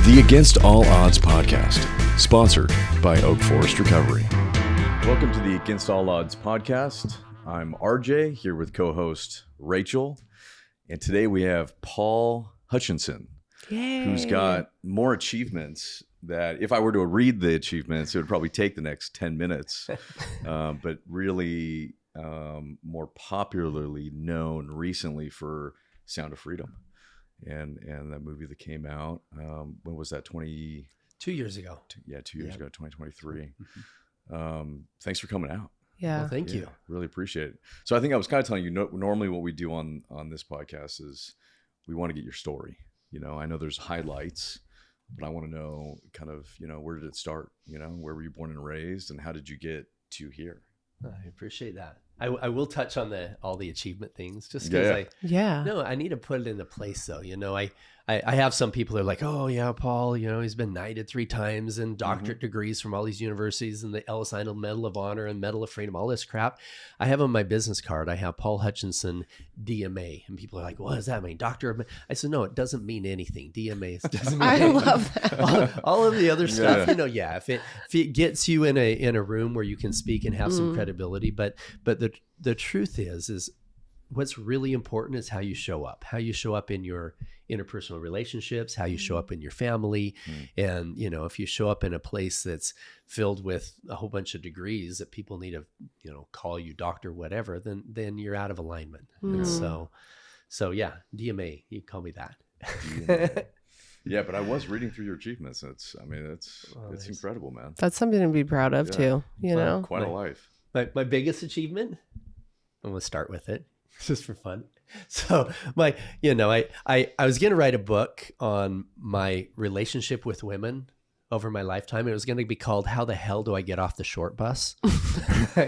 The Against All Odds podcast, sponsored by Oak Forest Recovery. Welcome to the Against All Odds podcast. I'm RJ here with co-host Rachel, and today we have Paul Hutchinson, who's got more achievements that if I were to read the achievements, it would probably take the next 10 minutes, but really more popularly known recently for Sound of Freedom. And that movie that came out, when was that? 2 years ago. 2 years ago, 2023. Thanks for coming out. Yeah. Well, thank you. Really appreciate it. So I think I was kind of telling you, normally what we do on this podcast is we want to get your story. You know, I know there's highlights, but I want to know kind of, where did it start? Where were you born and raised, and how did you get to here? I appreciate that. I will touch on all the achievement things just because I need to put it into place though. I have some people who are like, oh yeah, Paul, he's been knighted 3 times and doctorate degrees from all these universities and the Ellis Island Medal of Honor and Medal of Freedom, all this crap. I have on my business card, I have Paul Hutchinson, DMA. And people are like, what does that mean? Doctor of, I said, no, it doesn't mean anything. DMA doesn't mean anything. I love that. All of the other stuff, if it gets you in a room where you can speak and have some credibility, but the truth is what's really important is how you show up in your interpersonal relationships, how you show up in your family. And, if you show up in a place that's filled with a whole bunch of degrees that people need to, call you doctor, whatever, then you're out of alignment. And so yeah, DMA, you can call me that. Yeah, but I was reading through your achievements. It's incredible, man. That's something to be proud of too, Quite a life. My biggest achievement, I'm going to start with it just for fun. So I was going to write a book on my relationship with women over my lifetime. It was going to be called How the Hell Do I Get Off the Short Bus? Because,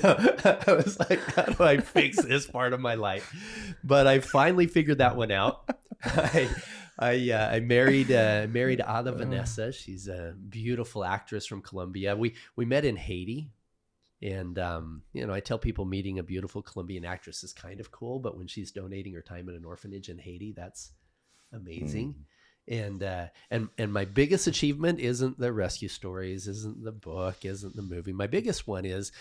I was like, how do I fix this part of my life? But I finally figured that one out. I married Ada Vanessa. She's a beautiful actress from Colombia. We met in Haiti. And, I tell people meeting a beautiful Colombian actress is kind of cool, but when she's donating her time in an orphanage in Haiti, that's amazing. And my biggest achievement isn't the rescue stories, isn't the book, isn't the movie. My biggest one is,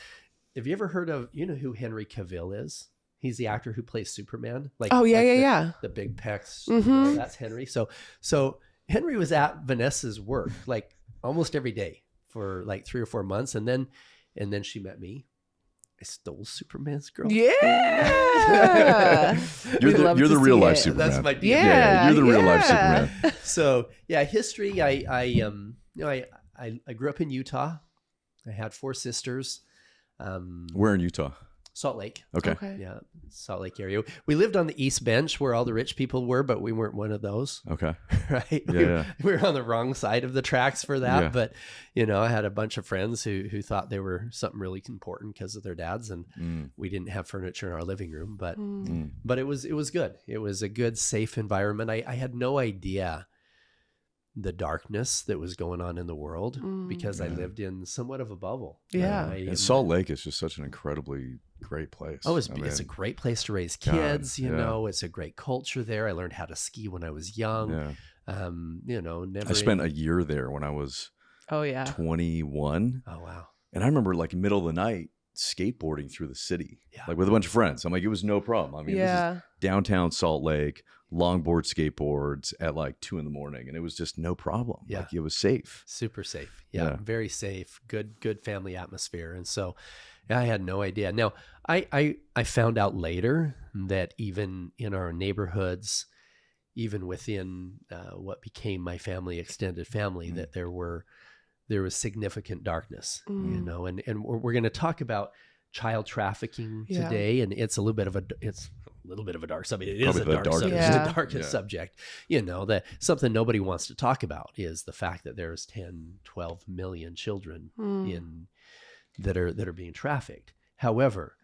have you ever heard of, who Henry Cavill is? He's the actor who plays Superman. The big pecs. That's Henry. So Henry was at Vanessa's work like almost every day for like 3 or 4 months. And then she met me. I stole Superman's girl. Yeah. You're the real life Superman. That's my DNA. Yeah, you're the real life Superman. So history. I grew up in Utah. I had 4 sisters. Where in Utah? Salt Lake. Okay. Yeah, Salt Lake area. We lived on the East Bench where all the rich people were, but we weren't one of those. Okay. Right? Yeah, we were on the wrong side of the tracks for that. Yeah. But, I had a bunch of friends who thought they were something really important because of their dads. And we didn't have furniture in our living room. But it was good. It was a good, safe environment. I had no idea the darkness that was going on in the world because I lived in somewhat of a bubble. Yeah. And Salt Lake is just such an increbly great place. Oh, it's a great place to raise kids. It's a great culture there. I learned how to ski when I was young. I spent a year there when I was 21. Oh, wow. And I remember like middle of the night skateboarding through the city, like with a bunch of friends. I'm like, it was no problem. I mean, this is downtown Salt Lake, longboard skateboards at like 2 a.m. and it was just no problem. Yeah. Like it was safe. Super safe. Yeah. Very safe. Good family atmosphere. And so I had no idea. Now I found out later that even in our neighborhoods, even within what became my family, extended family, that there was significant darkness, and we're going to talk about child trafficking today. And it's a little bit of a dark subject. It is a dark subject. It's the darkest subject, that something nobody wants to talk about is the fact that there's 10, 12 million children that are being trafficked. However,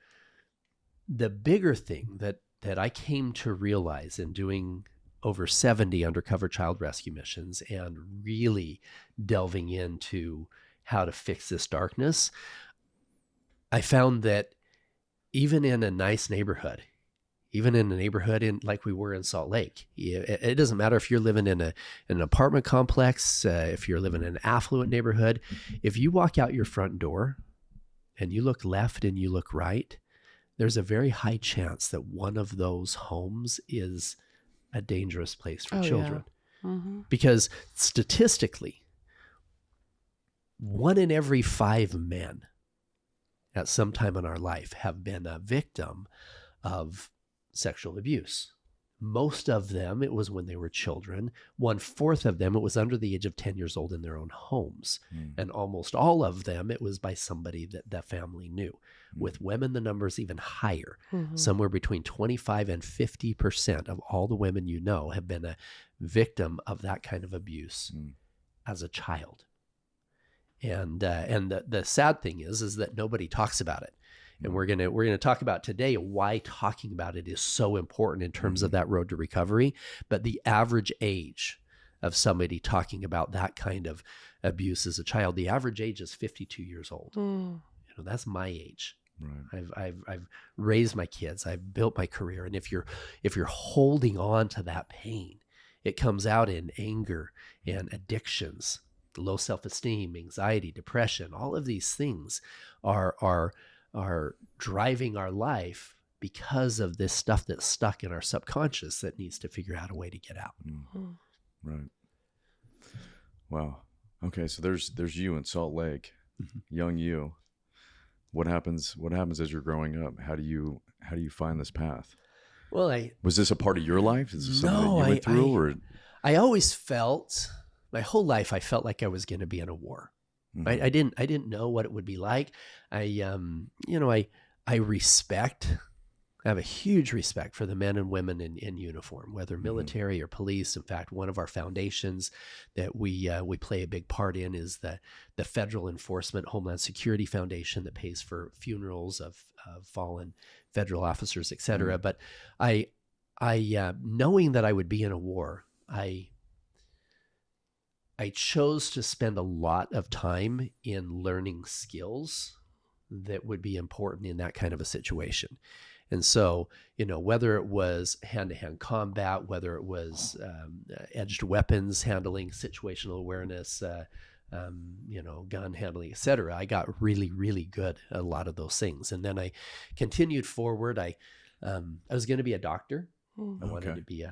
the bigger thing that I came to realize in doing over 70 undercover child rescue missions and really delving into how to fix this darkness, I found that even in a nice neighborhood, even in a neighborhood like we were in Salt Lake. It doesn't matter if you're living in an apartment complex, if you're living in an affluent neighborhood. If you walk out your front door and you look left and you look right, there's a very high chance that one of those homes is a dangerous place for children. Yeah. Mm-hmm. Because statistically, 1 in every 5 men at some time in our life have been a victim of sexual abuse. Most of them, it was when they were children. 1/4 of them, it was under the age of 10 years old in their own homes. And almost all of them, it was by somebody that the family knew. With women, the number's even higher. Somewhere between 25 and 50% of all the women you know have been a victim of that kind of abuse as a child. And the sad thing is that nobody talks about it. And we're gonna talk about today why talking about it is so important in terms of that road to recovery. But the average age of somebody talking about that kind of abuse as a child, the average age is 52 years old. That's my age. Right. I've raised my kids. I've built my career. And if you're holding on to that pain, it comes out in anger and addictions, low self-esteem, anxiety, depression. All of these things are driving our life because of this stuff that's stuck in our subconscious that needs to figure out a way to get out. Right. Wow. Okay. So there's you in Salt Lake, young you. What happens as you're growing up? How do you find this path? Well, was this a part of your life? Is this something that you went through, or? I always felt, my whole life, I felt like I was going to be in a war. Right? I didn't know what it would be like. I have a huge respect for the men and women in uniform, whether military or police. In fact, one of our foundations that we play a big part in is the Federal Enforcement Homeland Security Foundation that pays for funerals of fallen federal officers, et cetera. But I knowing that I would be in a war, I chose to spend a lot of time in learning skills that would be important in that kind of a situation. And so, whether it was hand-to-hand combat, whether it was edged weapons handling, situational awareness, gun handling, et cetera, I got really, really good at a lot of those things. And then I continued forward. I was going to be a doctor. I wanted to be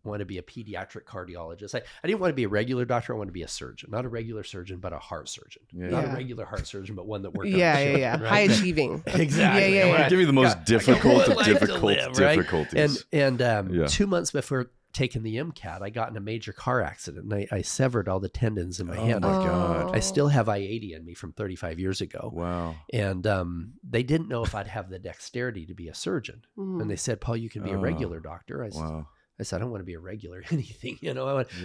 wanted to be a pediatric cardiologist. I didn't want to be a regular doctor. I wanted to be a surgeon, not a regular surgeon, but a heart surgeon. Not a regular heart surgeon, but one that worked on children, right? High achieving. Exactly. I want to give you the most difficult of difficulties. And 2 months before taking the MCAT, I got in a major car accident and I severed all the tendons in my hand. Oh my God. I still have I-80 in me from 35 years ago. Wow. And they didn't know if I'd have the dexterity to be a surgeon. And they said, Paul, you can be a regular doctor. I said, I don't want to be a regular anything. If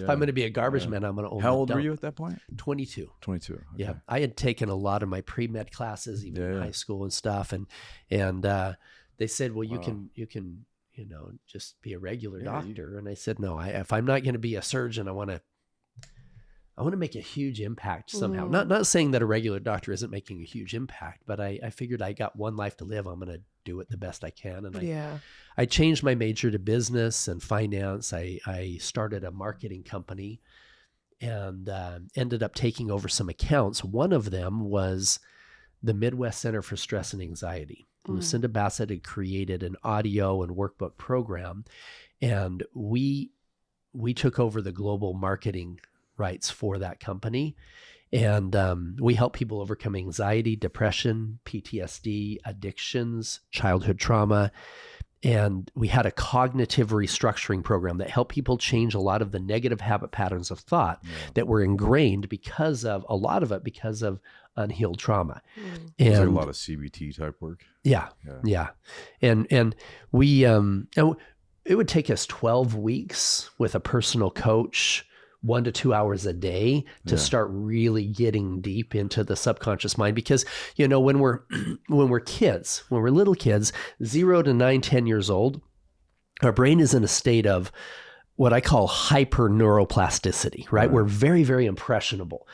I'm going to be a garbage man, I'm going to own How old were you at that point? 22. 22. Okay. Yeah. I had taken a lot of my pre-med classes, even in high school and stuff. And they said, well, you can just be a regular doctor. And I said, no, if I'm not going to be a surgeon, I want to make a huge impact somehow. Not saying that a regular doctor isn't making a huge impact, but I figured I got one life to live. I'm going to do it the best I can. And I changed my major to business and finance. I started a marketing company and ended up taking over some accounts. One of them was the Midwest Center for Stress and Anxiety. Lucinda Bassett had created an audio and workbook program, and we took over the global marketing rights for that company. And we help people overcome anxiety, depression, PTSD, addictions, childhood trauma. And we had a cognitive restructuring program that helped people change a lot of the negative habit patterns of thought that were ingrained because of unhealed trauma. And like a lot of CBT type work. Yeah. And we, it would take us 12 weeks with a personal coach, 1 to 2 hours a day to start really getting deep into the subconscious mind. Because, when we're little kids, 0 to 9, 10 years old, our brain is in a state of what I call hyper neuroplasticity, right? We're very, very impressionable.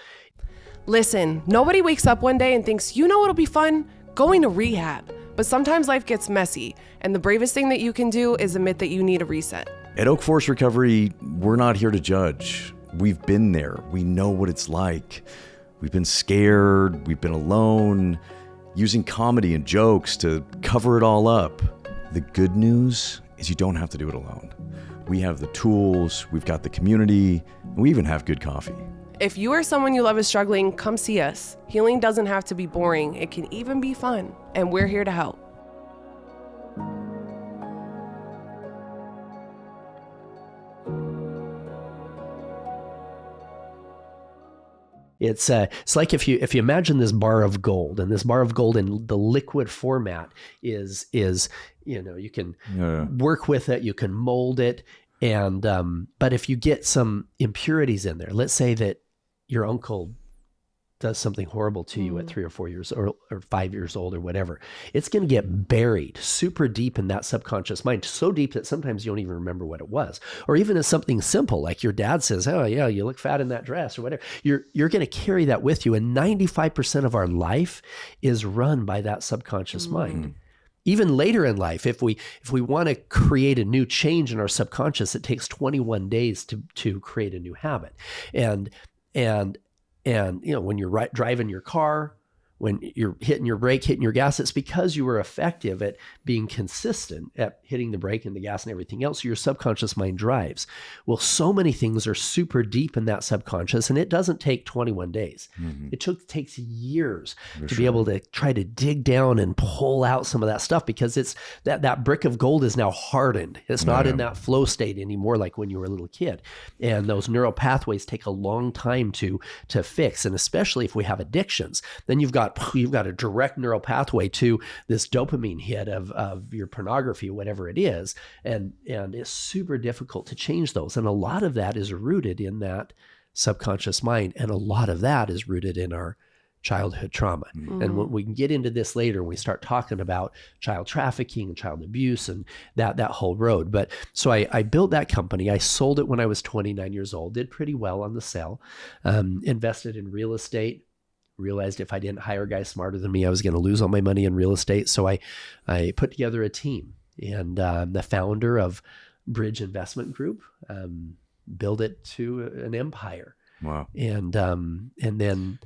Listen, nobody wakes up one day and thinks, it'll be fun going to rehab. But sometimes life gets messy, and the bravest thing that you can do is admit that you need a reset. At Oak Forest Recovery, we're not here to judge. We've been there. We know what it's like. We've been scared. We've been alone, using comedy and jokes to cover it all up. The good news is you don't have to do it alone. We have the tools, we've got the community, and we even have good coffee. If you or someone you love is struggling, come see us. Healing doesn't have to be boring. It can even be fun, and we're here to help. It's like if you imagine this bar of gold, and this bar of gold in the liquid format is you can work with it, you can mold it, and but if you get some impurities in there, let's say that your uncle does something horrible to you at 3 or 4 years or 5 years old or whatever, it's going to get buried super deep in that subconscious mind, so deep that sometimes you don't even remember what it was. Or even as something simple, like your dad says, oh yeah, you look fat in that dress or whatever, you're going to carry that with you. And 95% of our life is run by that subconscious mind. Even later in life, if we want to create a new change in our subconscious, it takes 21 days to create a new habit. And when you're driving your car, when you're hitting your brake, hitting your gas, it's because you were effective at being consistent at hitting the brake and the gas and everything else. Your subconscious mind drives. Well, so many things are super deep in that subconscious, and it doesn't take 21 days. It takes years to be able to try to dig down and pull out some of that stuff, because it's that brick of gold is now hardened. It's not in that flow state anymore like when you were a little kid. And those neural pathways take a long time to fix. And especially if we have addictions, then you've got a direct neural pathway to this dopamine hit of your pornography, whatever it is. And it's super difficult to change those. And a lot of that is rooted in that subconscious mind. And a lot of that is rooted in our childhood trauma. And when we can get into this later, when we start talking about child trafficking and child abuse and that whole road. But so I built that company. I sold it when I was 29 years old, did pretty well on the sale, invested in real estate, realized if I didn't hire a guy smarter than me, I was going to lose all my money in real estate. So I put together a team, and the founder of Bridge Investment Group, built it to an empire. Wow. And then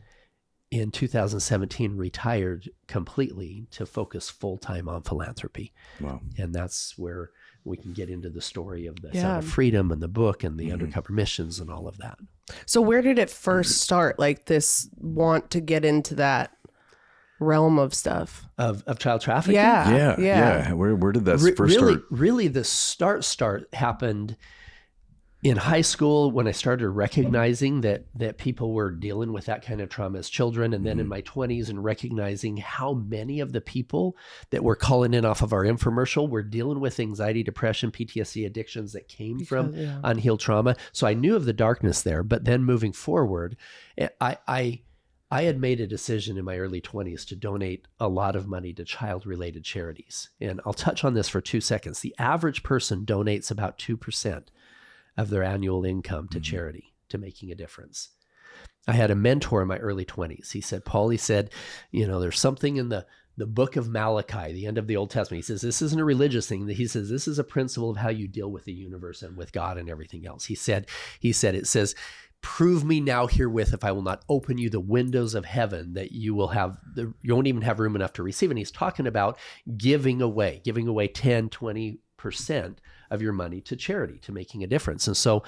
in 2017, retired completely to focus full-time on philanthropy. Wow. And that's where we can get into the story of the Sound of Freedom and the book and the undercover missions and all of that. So where did it first start? Like this want to get into that realm of stuff of child trafficking? Yeah. Where did that first start? Really the start happened in high school, when I started recognizing that people were dealing with that kind of trauma as children, and then in my 20s, and recognizing how many of the people that were calling in off of our infomercial were dealing with anxiety, depression, PTSD, addictions that came from unhealed trauma. So I knew of the darkness there. But then moving forward, I had made a decision in my early 20s to donate a lot of money to child-related charities. And I'll touch on this for 2 seconds. The average person donates about 2% of their annual income to charity, to making a difference. I had a mentor in my early 20s. He said, Paul, there's something in the book of Malachi, the end of the Old Testament. He says, this isn't a religious thing. He says, this is a principle of how you deal with the universe and with God and everything else. He said, it says, prove me now herewith if I will not open you the windows of heaven, that you won't even have room enough to receive. And he's talking about giving away 10, 20% of your money to charity, to making a difference. And so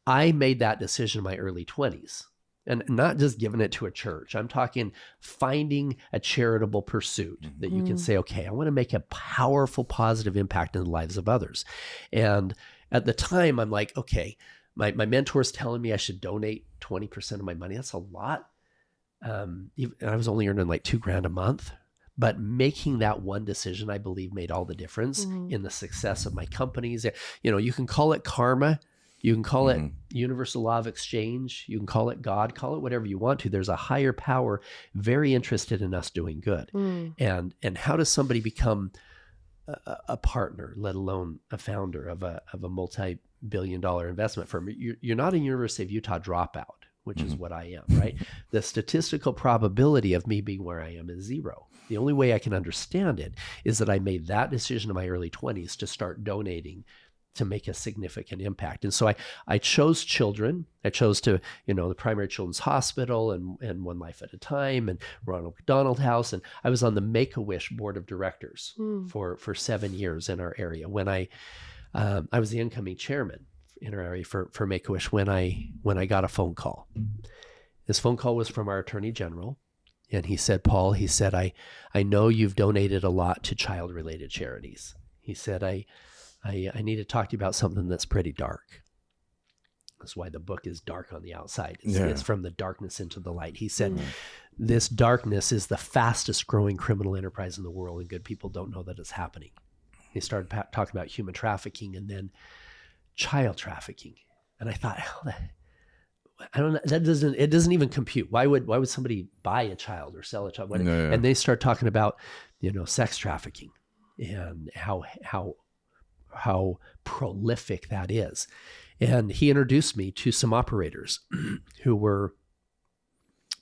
I made that decision in my early 20s, and not just giving it to a church. I'm talking finding a charitable pursuit that you can say, okay, I want to make a powerful, positive impact in the lives of others. And at the time, I'm like, okay, my mentor's telling me I should donate 20% of my money. That's a lot. And I was only earning like $2,000 a month. But making that one decision, I believe, made all the difference in the success of my companies. You can call it karma. You can call it universal law of exchange. You can call it God, call it whatever you want to. There's a higher power very interested in us doing good. And how does somebody become a partner, let alone a founder of a multi-billion-dollar investment firm? You're not a University of Utah dropout which is what I am, right? The statistical probability of me being where I am is 0. The only way I can understand it is that I made that decision in my early 20s to start donating to make a significant impact. And so I chose children. I chose to, the Primary Children's Hospital and One Life at a Time and Ronald McDonald House. And I was on the Make-A-Wish board of directors for 7 years in our area. When I was the incoming chairman in our area for Make-A-Wish when I got a phone call. This phone call was from our Attorney General. And he said, Paul, I know you've donated a lot to child-related charities. He said, I need to talk to you about something that's pretty dark. That's why the book is dark on the outside. It's from the darkness into the light. He said, this darkness is the fastest growing criminal enterprise in the world, and good people don't know that it's happening. He started talking about human trafficking and then child trafficking. And I thought, I don't know, it doesn't even compute. Why would somebody buy a child or sell a child? And they start talking about, sex trafficking and how prolific that is. And he introduced me to some operators who were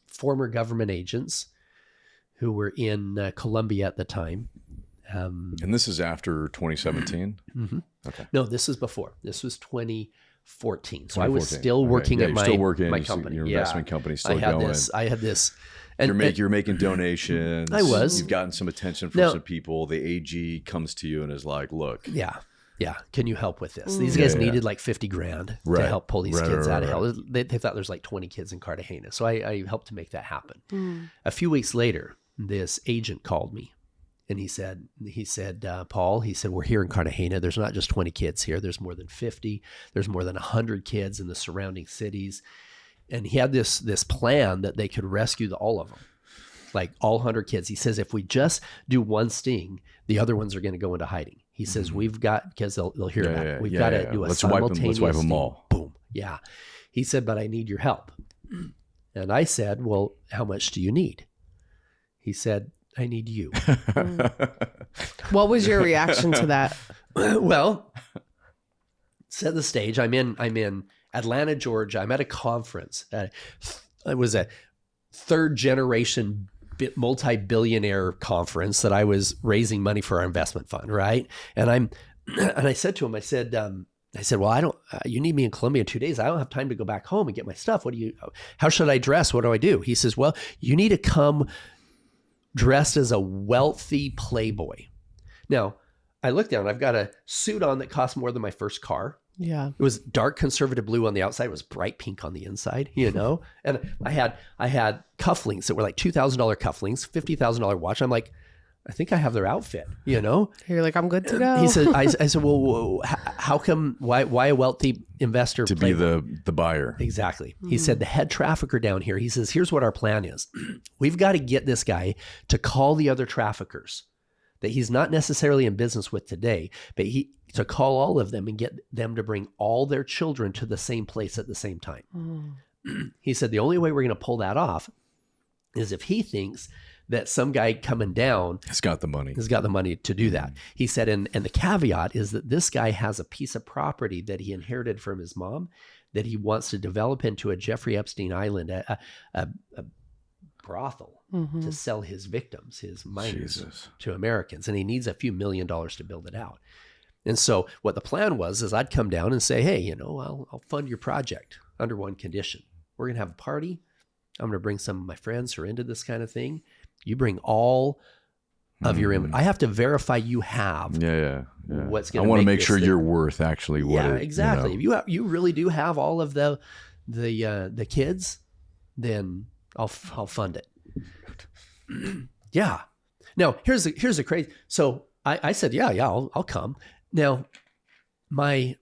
former government agents who were in Colombia at the time. And this is after 2017? Mm-hmm. Okay. No, this is before. This was 2014. So I was still working at my company. Your investment company still going. I had this. And you're making donations. I was. You've gotten some attention from some people. The AG comes to you and is like, look. Yeah. Can you help with this? These guys needed like $50,000 to help pull these kids out of hell. They thought there's like 20 kids in Cartagena. So I helped to make that happen. A few weeks later, this agent called me and he said, Paul, we're here in Cartagena. There's not just 20 kids here. There's more than 50. There's more than 100 kids in the surrounding cities. And he had this plan that they could rescue all of them, like all 100 kids. He says, if we just do one sting, the other ones are going to go into hiding. He says, we've got, because they'll hear that. We've got to do a simultaneous let's wipe them all. Boom. Yeah. He said, but I need your help. And I said, well, how much do you need? He said, I need you. What was your reaction to that? Well, set the stage. I'm in Atlanta, Georgia. I'm at a conference. It was a third generation multi-billionaire conference that I was raising money for our investment fund, right? And I said to him, I said, well, you need me in Colombia in 2 days. I don't have time to go back home and get my stuff. How should I dress? What do I do? He says, well, you need to come dressed as a wealthy playboy. Now, I looked down, I've got a suit on that cost more than my first car. Yeah. It was dark conservative blue on the outside. It was bright pink on the inside, And I had cufflinks that were like $2,000 cufflinks, $50,000 watch. I'm like, I think I have their outfit, You're like, I'm good to go. He said, I said, well, how come, why a wealthy investor to be the buyer? Exactly. He said, the head trafficker down here, he says, here's what our plan is. We've got to get this guy to call the other traffickers that he's not necessarily in business with today, but to call all of them and get them to bring all their children to the same place at the same time. He said, the only way we're going to pull that off is if he thinks that some guy coming down has got the money to do that. He said, and the caveat is that this guy has a piece of property that he inherited from his mom that he wants to develop into a Jeffrey Epstein Island, a brothel to sell his victims, his minors to Americans. And he needs a few $1 million to build it out. And so what the plan was is I'd come down and say, hey, I'll fund your project under one condition. We're going to have a party. I'm going to bring some of my friends who are into this kind of thing. You bring all of your inventory. I have to verify you have what's going to I want to make sure you're worth actually what exactly. If you really do have all of the kids, then I'll fund it. Yeah. Now here's a crazy. So I said, I'll come. Now my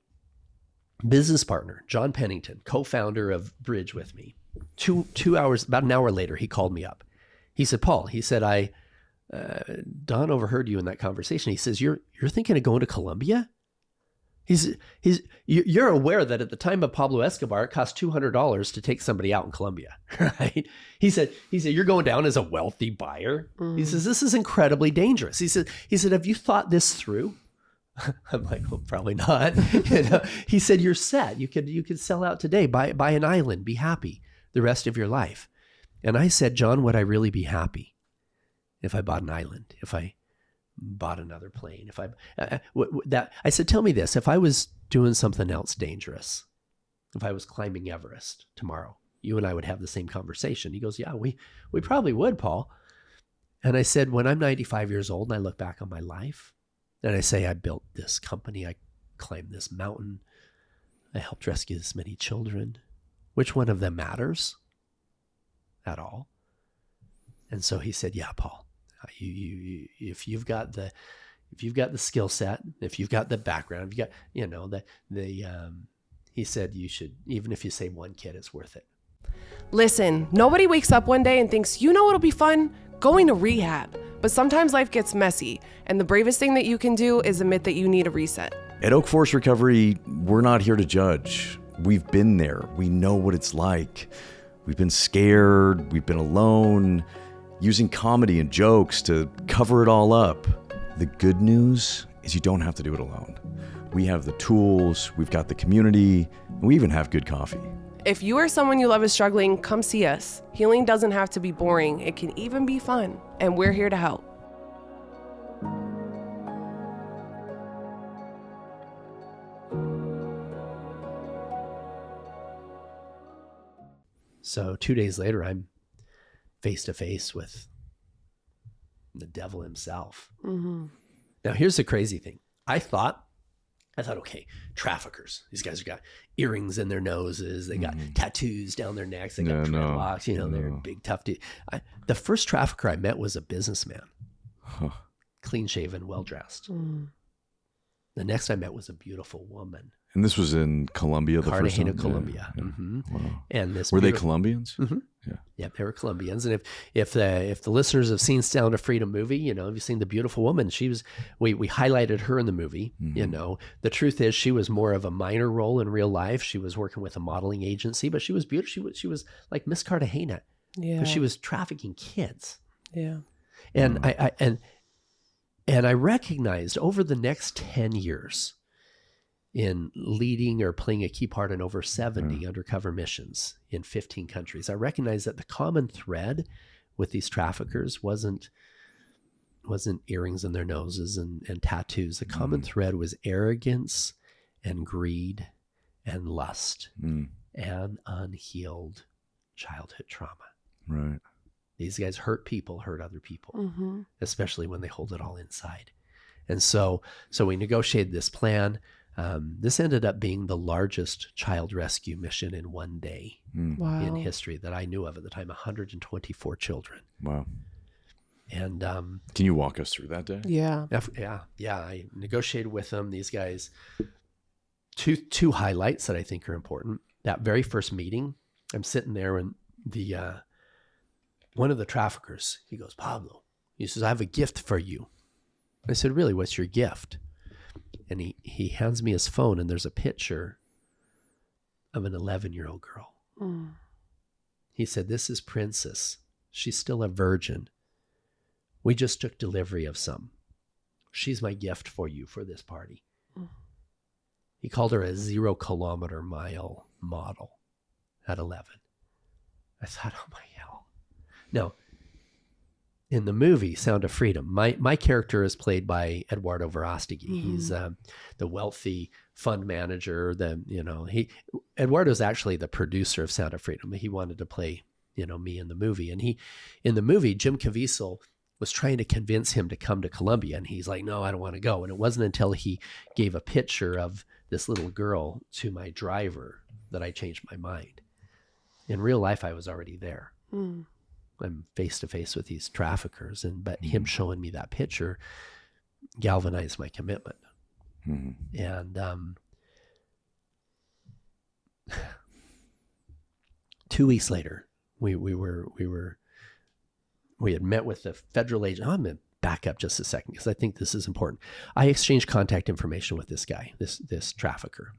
business partner, John Pennington, co-founder of Bridge with me, 2 hours, about an hour later, he called me up. He said, Paul, Don overheard you in that conversation. He says, you're thinking of going to Colombia? You're aware that at the time of Pablo Escobar, it cost $200 to take somebody out in Colombia, right? He said, you're going down as a wealthy buyer. He says, this is incredibly dangerous. He said, have you thought this through? I'm like, well, probably not. He said, you're set. You could sell out today, buy an island, be happy. the rest of your life. And I said, John, would I really be happy if I bought an island, if I bought another plane, if I said, tell me this, if I was doing something else dangerous, if I was climbing Everest tomorrow, you and I would have the same conversation. He goes, yeah, we probably would, Paul. And I said, when I'm 95 years old and I look back on my life and I say, I built this company, I climbed this mountain, I helped rescue this many children, which one of them matters at all? And so he said, yeah, Paul, if you've got the skill set, if you've got the background, if you got, he said, you should, even if you save one kid, it's worth it. Listen, nobody wakes up one day and thinks, you know what'll be fun? Going to rehab. But sometimes life gets messy, and the bravest thing that you can do is admit that you need a reset. At Oak Forest Recovery, we're not here to judge. We've been there. We know what it's like. We've been scared. We've been alone, using comedy and jokes to cover it all up. The good news is you don't have to do it alone. We have the tools, we've got the community, and we even have good coffee. If you or someone you love is struggling, come see us. Healing doesn't have to be boring. It can even be fun, and we're here to help. So 2 days later, I'm face to face with the devil himself. Mm-hmm. Now, here's the crazy thing. I thought, okay, traffickers. These guys have got earrings in their noses. They got tattoos down their necks. They got dreadlocks. They're big, tough dudes. The first trafficker I met was a businessman, clean shaven, well dressed. Mm. The next I met was a beautiful woman. And this was in Colombia, the first time? Cartagena, Colombia. Yeah. Mm-hmm. Wow. And this were they Colombians? Mm-hmm. Yeah, they were Colombians. And if the listeners have seen Sound of Freedom movie, have you seen the beautiful woman? We highlighted her in the movie. Mm-hmm. The truth is she was more of a minor role in real life. She was working with a modeling agency, but she was beautiful. She was like Miss Cartagena. Yeah. Because she was trafficking kids. Yeah. And I recognized over the next 10 years, in leading or playing a key part in over 70 undercover missions in 15 countries, I recognized that the common thread with these traffickers wasn't earrings in their noses and tattoos. The common thread was arrogance and greed and lust and unhealed childhood trauma. Right. These guys hurt other people, especially when they hold it all inside. And so we negotiated this plan. This ended up being the largest child rescue mission in one day in history that I knew of at the time, 124 children. Wow. And can you walk us through that day? Yeah. Yeah. I negotiated with them. These guys, two highlights that I think are important. That very first meeting, I'm sitting there and one of the traffickers, he goes, Pablo, he says, I have a gift for you. I said, really, what's your gift? And he hands me his phone, and there's a picture of an 11-year-old girl. Mm. He said, this is Princess. She's still a virgin. We just took delivery of some. She's my gift for you for this party. Mm. He called her a 0 kilometer mile model at 11. I thought, oh my hell. Now, in the movie Sound of Freedom, my character is played by Eduardo Verástegui. Mm-hmm. He's the wealthy fund manager. Eduardo's actually the producer of Sound of Freedom. He wanted to play, me in the movie. And in the movie, Jim Caviezel was trying to convince him to come to Colombia. And he's like, no, I don't want to go. And it wasn't until he gave a picture of this little girl to my driver that I changed my mind. In real life, I was already there. Mm. I'm face to face with these traffickers, but him showing me that picture galvanized my commitment. Mm-hmm. And 2 weeks later, we had met with the federal agent. I'm going to back up just a second because I think this is important. I exchanged contact information with this guy, this trafficker.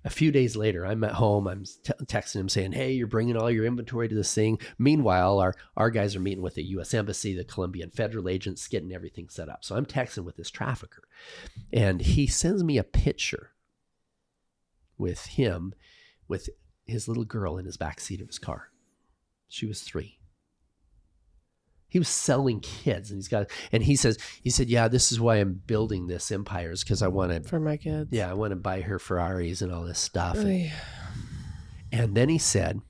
A few days later, I'm at home. I'm texting him saying, hey, you're bringing all your inventory to this thing. Meanwhile, our guys are meeting with the U.S. Embassy, the Colombian federal agents, getting everything set up. So I'm texting with this trafficker. And he sends me a picture with him, with his little girl in his backseat of his car. She was 3. He was selling kids, and he said, yeah, this is why I'm building this empire, is because I want to, for my kids. Yeah, I want to buy her Ferraris and all this stuff. And then he texted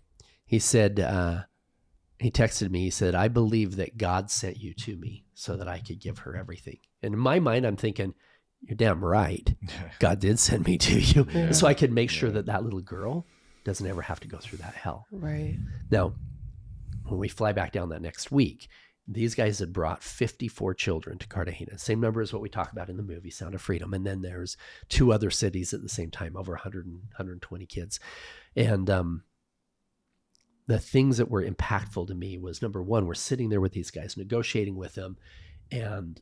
me, he said, I believe that God sent you to me so that I could give her everything. And in my mind, I'm thinking, you're damn right. God did send me to you. Yeah. So I could make sure that little girl doesn't ever have to go through that hell. Right. Now, when we fly back down that next week, these guys had brought 54 children to Cartagena. Same number as what we talk about in the movie, Sound of Freedom. And then there's 2 other cities at the same time, over 120 kids. And the things that were impactful to me was, number one, we're sitting there with these guys, negotiating with them. And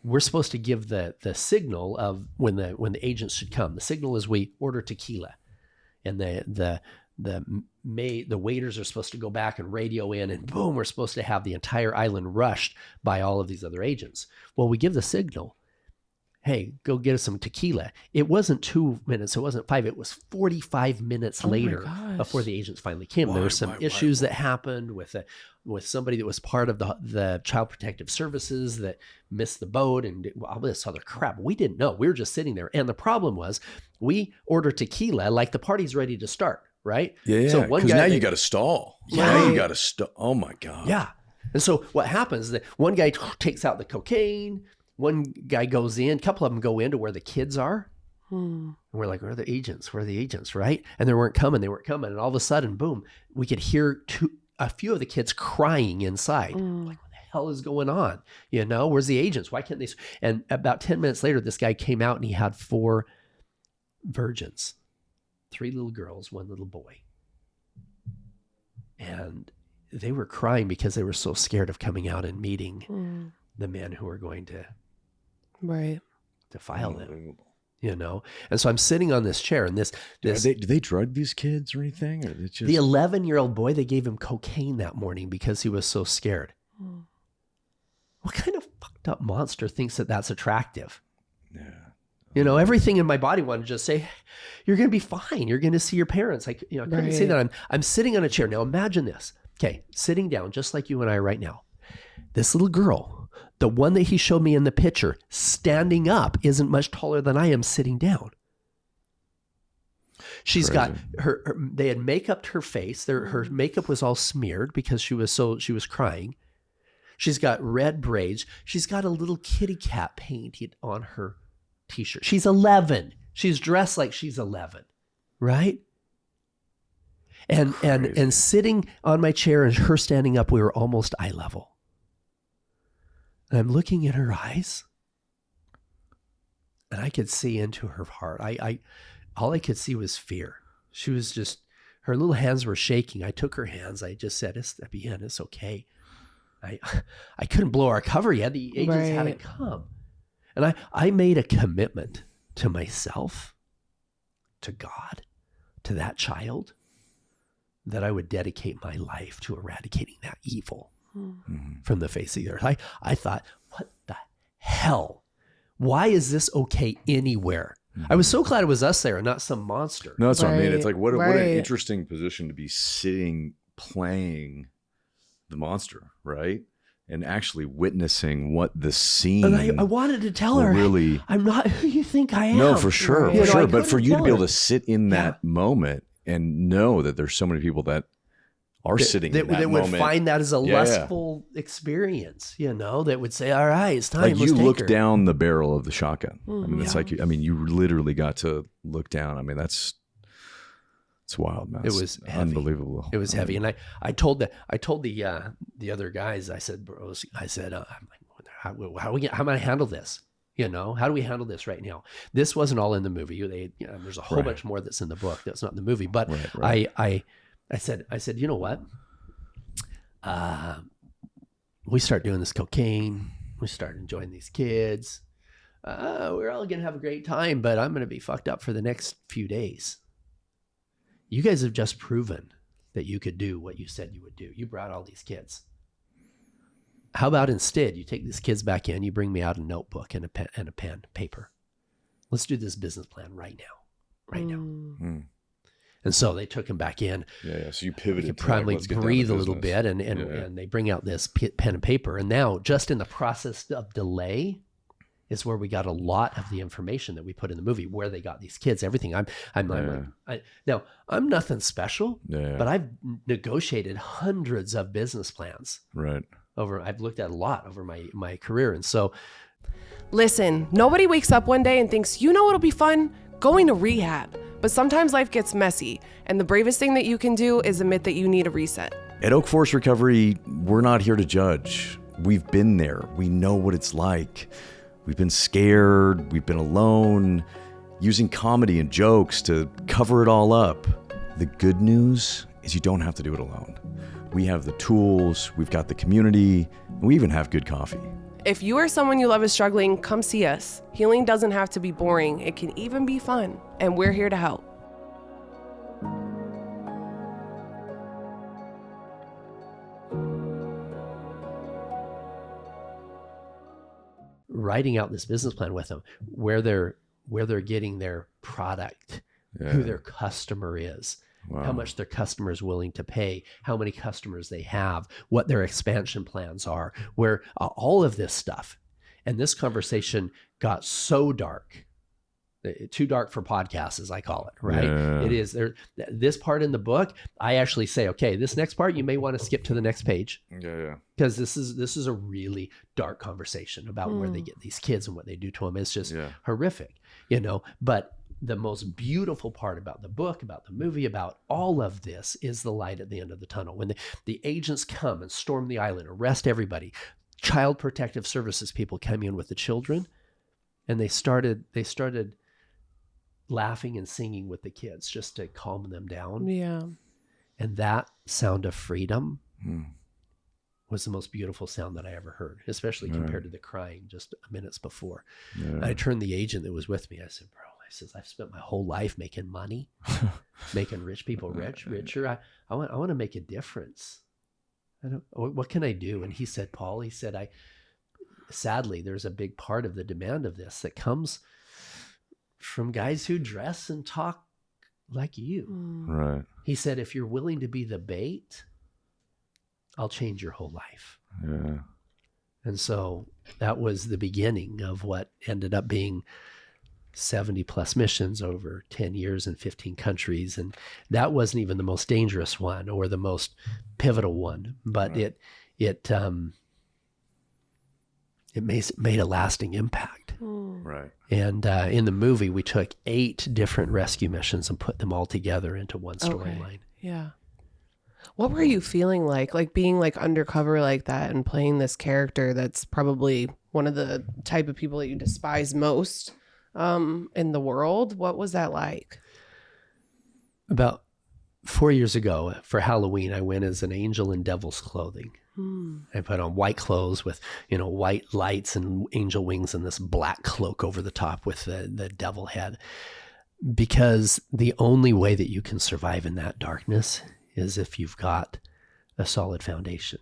we're supposed to give the signal of when the agents should come. The signal is we order tequila. And the waiters are supposed to go back and radio in, and boom, we're supposed to have the entire island rushed by all of these other agents. Well, we give the signal, hey, go get us some tequila. It wasn't 2 minutes, it wasn't 5, it was 45 minutes later before the agents finally came. There were some issues that happened with somebody that was part of the Child Protective Services that missed the boat and all this other crap. We didn't know. We were just sitting there. And the problem was we ordered tequila like the party's ready to start. Right? Yeah. So because now you got to stall. Yeah. Now you got to stall. Oh my God. Yeah. And so what happens is that one guy takes out the cocaine. One guy goes in. A couple of them go into where the kids are. And we're like, where are the agents? Where are the agents? Right? And they weren't coming. And all of a sudden, boom, we could hear a few of the kids crying inside. Like, what the hell is going on? Where's the agents? Why can't they? And about 10 minutes later, this guy came out and he had 4 virgins. 3 little girls, 1 little boy. And they were crying because they were so scared of coming out and meeting the men who were going to defile them. And so I'm sitting on this chair, and this do they drug these kids or anything? Or it's just... The 11-year-old boy, they gave him cocaine that morning because he was so scared. What kind of fucked up monster thinks that that's attractive? Yeah. Everything in my body wanted to just say, you're going to be fine. You're going to see your parents. I couldn't say that. I'm sitting on a chair. Now imagine this. Okay. Sitting down just like you and I right now. This little girl, the one that he showed me in the picture, standing up isn't much taller than I am sitting down. She's got they had make-upped her face. Her makeup was all smeared because she was crying. She's got red braids. She's got a little kitty cat painted on her t-shirt. She's 11. She's dressed like she's 11, right? And sitting on my chair and her standing up, we were almost eye level. And I'm looking in her eyes, and I could see into her heart. All I could see was fear. She was just, her little hands were shaking. I took her hands. I just said, it's okay. I couldn't blow our cover yet. The agents hadn't come. And I made a commitment to myself, to God, to that child, that I would dedicate my life to eradicating that evil from the face of the earth. I thought, what the hell? Why is this okay anywhere? I was so glad it was us there and not some monster. No, that's what I mean. It's like, what an interesting position to be sitting, playing the monster, right? And actually witnessing what the scene. And I wanted to tell her, really, I'm not who you think I am. No, for sure, for sure. But for you to be able her. to sit in that moment and know that there's so many people that are sitting in that moment. That would find that as a lustful experience, that would say, all right, it's time. Like you look down the barrel of the shotgun. I mean, it's like, you literally got to look down. I mean, it's wild, man. It was unbelievable. It was heavy. And I told the other guys, I said, bros, I'm like, how am I going to handle this? How do we handle this right now? This wasn't all in the movie. There's a whole bunch more that's in the book that's not in the movie. But I said, you know what? We start doing this cocaine. We start enjoying these kids. We're all going to have a great time, but I'm going to be fucked up for the next few days. You guys have just proven that you could do what you said you would do. You brought all these kids. How about instead you take these kids back in, you bring me out a notebook and a pen, paper. Let's do this business plan right now. And And so they took him back in. Yeah. So you pivoted to probably let's get down to breathe a little business. bit, and they bring out this pen and paper. And now, just in the process of delay, is where we got a lot of the information that we put in the movie, where they got these kids, everything. Now I'm nothing special, but I've negotiated hundreds of business plans. Right. I've looked at a lot over my career, and so. Listen, nobody wakes up one day and thinks, you know what'll be fun? Going to rehab. But sometimes life gets messy, and the bravest thing that you can do is admit that you need a reset. At Oak Forest Recovery, we're not here to judge. We've been there. We know what it's like. We've been scared. We've been alone, using comedy and jokes to cover it all up. The good news is you don't have to do it alone. We have the tools, we've got the community, and we even have good coffee. If you or someone you love is struggling, come see us. Healing doesn't have to be boring. It can even be fun, and we're here to help. Writing out this business plan with them, where they're getting their product, who their customer is, how much their customer is willing to pay, how many customers they have, what their expansion plans are, where all of this stuff. And this conversation got so dark, too dark for podcasts, as I call it, right? Yeah. It is there. This part in the book, I actually say, okay, this next part, you may want to skip to the next page. Yeah. Because this is a really dark conversation about where they get these kids and what they do to them. It's just horrific, but the most beautiful part about the book, about the movie, about all of this is the light at the end of the tunnel. When the agents come and storm the island, arrest everybody, Child Protective Services people came in with the children, and they started laughing and singing with the kids just to calm them down. Yeah. And that sound of freedom was the most beautiful sound that I ever heard, especially compared to the crying just minutes before. Yeah. I turned the agent that was with me. I said, bro, I've spent my whole life making money, making rich people richer. I want to make a difference. What can I do? And he said, Paul, sadly, there's a big part of the demand of this that comes from guys who dress and talk like you. Right. He said, if you're willing to be the bait, I'll change your whole life. Yeah. And so that was the beginning of what ended up being 70 plus missions over 10 years in 15 countries. And that wasn't even the most dangerous one or the most pivotal one, but it made a lasting impact. Right. And in the movie, we took 8 different rescue missions and put them all together into one storyline. Okay. Yeah. What were you feeling like being like undercover like that and playing this character that's probably one of the type of people that you despise most in the world? What was that like? About 4 years ago for Halloween, I went as an angel in devil's clothing. I put on white clothes with, white lights and angel wings and this black cloak over the top with the devil head. Because the only way that you can survive in that darkness is if you've got a solid foundation.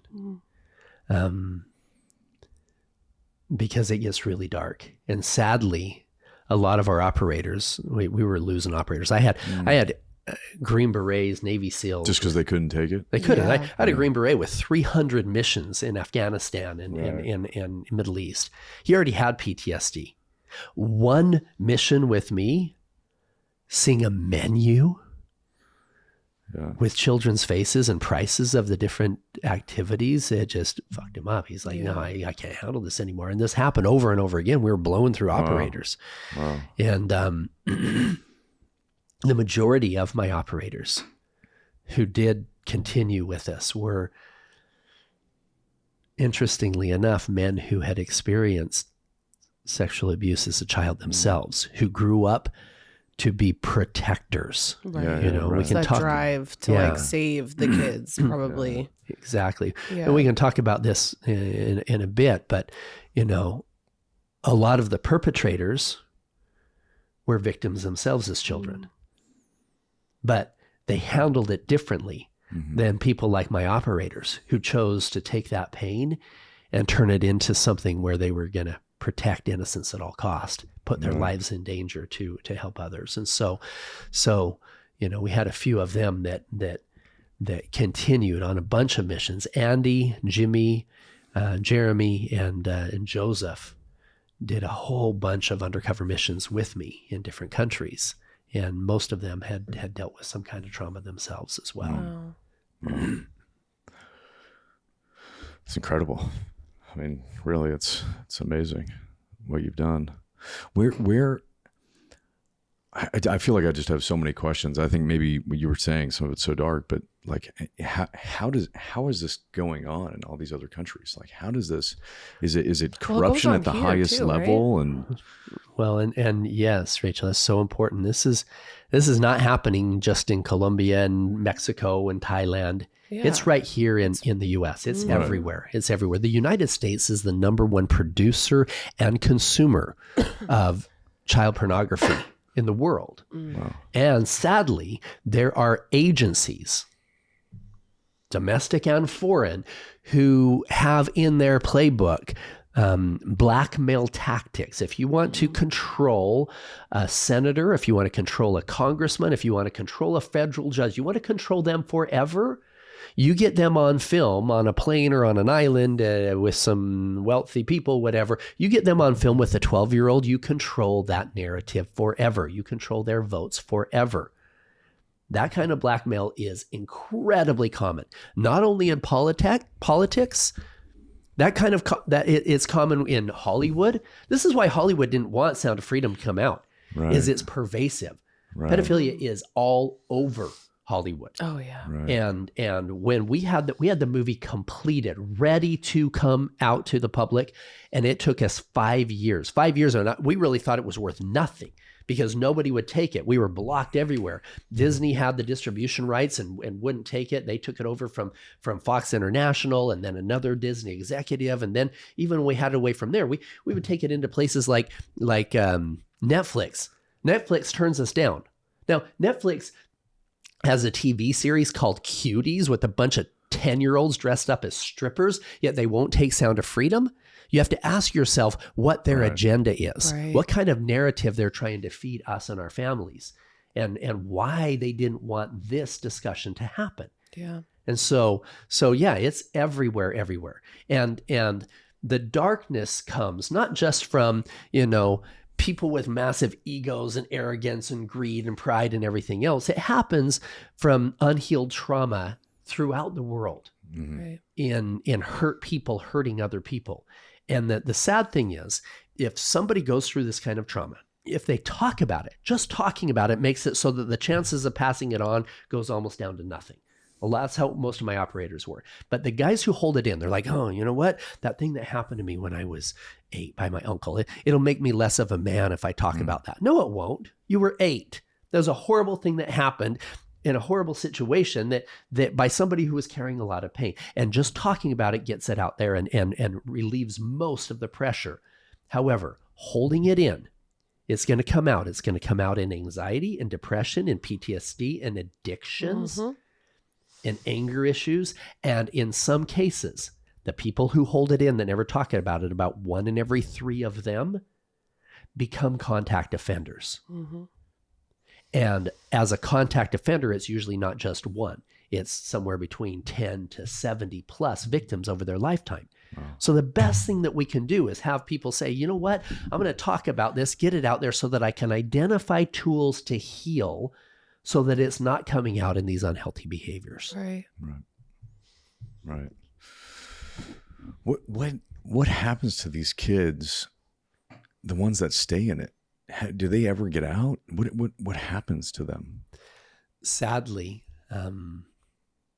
Because it gets really dark. And sadly, a lot of our operators, we were losing operators. I had Green Berets, Navy SEALs. Just because they couldn't take it? They couldn't. I had a Green Beret with 300 missions in Afghanistan and in Middle East. He already had PTSD. One mission with me, seeing a menu with children's faces and prices of the different activities, it just fucked him up. He's like, no, I can't handle this anymore. And this happened over and over again. We were blowing through operators. Wow. And the majority of my operators who did continue with us were, interestingly enough, men who had experienced sexual abuse as a child themselves, who grew up to be protectors. Right. We can that talk drive to save the kids, probably. Exactly. And we can talk about this in a bit, but a lot of the perpetrators were victims themselves as children. But they handled it differently than people like my operators who chose to take that pain and turn it into something where they were going to protect innocence at all cost, put their lives in danger to help others. And so we had a few of them that continued on a bunch of missions. Andy, Jimmy, Jeremy, and Joseph did a whole bunch of undercover missions with me in different countries. And most of them had dealt with some kind of trauma themselves as well. Wow. It's incredible. I mean, really, it's amazing what you've done. Where I feel like I just have so many questions. I think maybe what you were saying, some of it's so dark, but like, how is this going on in all these other countries? Like, how does this, is it corruption at the highest level? Right? And well, and yes, Rachel, that's so important. This is not happening just in Colombia and Mexico and Thailand. Yeah. It's right here in the U.S. It's everywhere. It's everywhere. The United States is the #1 producer and consumer of child pornography in the world. Wow. And sadly, there are agencies, domestic and foreign, who have in their playbook blackmail tactics. If you want to control a senator, if you want to control a congressman, if you want to control a federal judge, you want to control them forever, you get them on film on a plane or on an island with some wealthy people, whatever. You get them on film with a 12-year-old, you control that narrative forever. You control their votes forever. That kind of blackmail is incredibly common, not only in politics. It's common in Hollywood. This is why Hollywood didn't want Sound of Freedom to come out. Right. Is it's pervasive. Right. Pedophilia is all over Hollywood. Oh yeah. Right. And when we had the movie completed, ready to come out to the public, and it took us 5 years. 5 years, we really thought it was worth nothing because nobody would take it. We were blocked everywhere. Disney had the distribution rights and wouldn't take it. They took it over from Fox International and then another Disney executive. And then even when we had it away from there, we would take it into places like Netflix. Netflix turns us down. Now, Netflix has a TV series called Cuties with a bunch of 10-year-olds dressed up as strippers, yet they won't take Sound of Freedom. You have to ask yourself what their agenda is, what kind of narrative they're trying to feed us and our families, and why they didn't want this discussion to happen. Yeah. And so yeah, it's everywhere. And the darkness comes not just from, people with massive egos and arrogance and greed and pride and everything else. It happens from unhealed trauma throughout the world. Right. In hurt people hurting other people. And the sad thing is, if somebody goes through this kind of trauma, if they talk about it, just talking about it makes it so that the chances of passing it on goes almost down to nothing. Well, that's how most of my operators were. But the guys who hold it in, they're like, oh, you know what? That thing that happened to me when I was 8 by my uncle, it'll make me less of a man if I talk about that. No, it won't. You were 8. There's a horrible thing that happened in a horrible situation that by somebody who was carrying a lot of pain. And just talking about it gets it out there and relieves most of the pressure. However, holding it in, it's going to come out. It's going to come out in anxiety and depression and PTSD and addictions. Mm-hmm. And anger issues. And in some cases, the people who hold it in that never talk about it, about 1 in every 3 of them become contact offenders. Mm-hmm. And as a contact offender, it's usually not just 1. It's somewhere between 10 to 70 plus victims over their lifetime. Wow. So the best thing that we can do is have people say, you know what, I'm going to talk about this, get it out there so that I can identify tools to heal so that it's not coming out in these unhealthy behaviors. Right. What happens to these kids, the ones that stay in it? Do they ever get out? What happens to them? Sadly,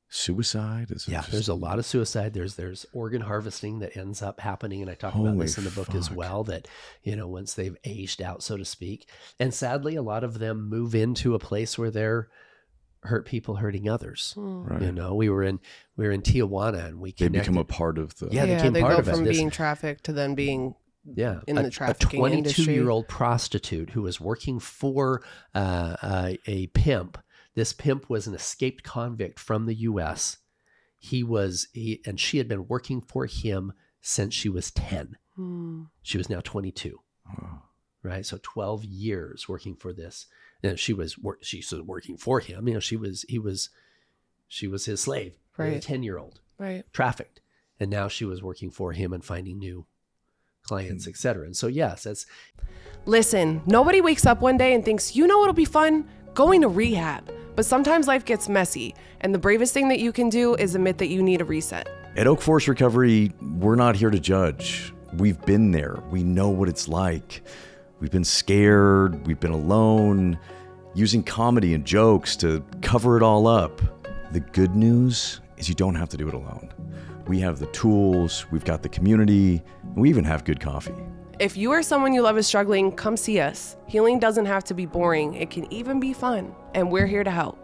suicide is there's a lot of suicide. There's organ harvesting that ends up happening, and I talk about this in the book as well, that once they've aged out, so to speak. And sadly, a lot of them move into a place where they're hurt people hurting others. Right. We were in Tijuana, and they become a part of the they became part of it. From being trafficked to then being in the trafficking industry. A 22-year-old prostitute who was working for a pimp. This pimp was an escaped convict from the U.S. And she had been working for him since she was 10. She was now 22, right? So 12 years working for this And she was working for him. You know, she was his slave, Right. a 10-year-old, Right. trafficked. And now she was working for him and finding new clients, etc. And so, yes, that's. Listen, nobody wakes up one day and thinks, you know what'll be fun? Going to rehab. But sometimes life gets messy, and the bravest thing that you can do is admit that you need a reset. At Oak Forest Recovery, we're not here to judge. We've been there. We know what it's like. We've been scared. We've been alone, using comedy and jokes to cover it all up. The good news is you don't have to do it alone. We have the tools, we've got the community, and we even have good coffee. If you or someone you love is struggling, come see us. Healing doesn't have to be boring. It can even be fun, and we're here to help.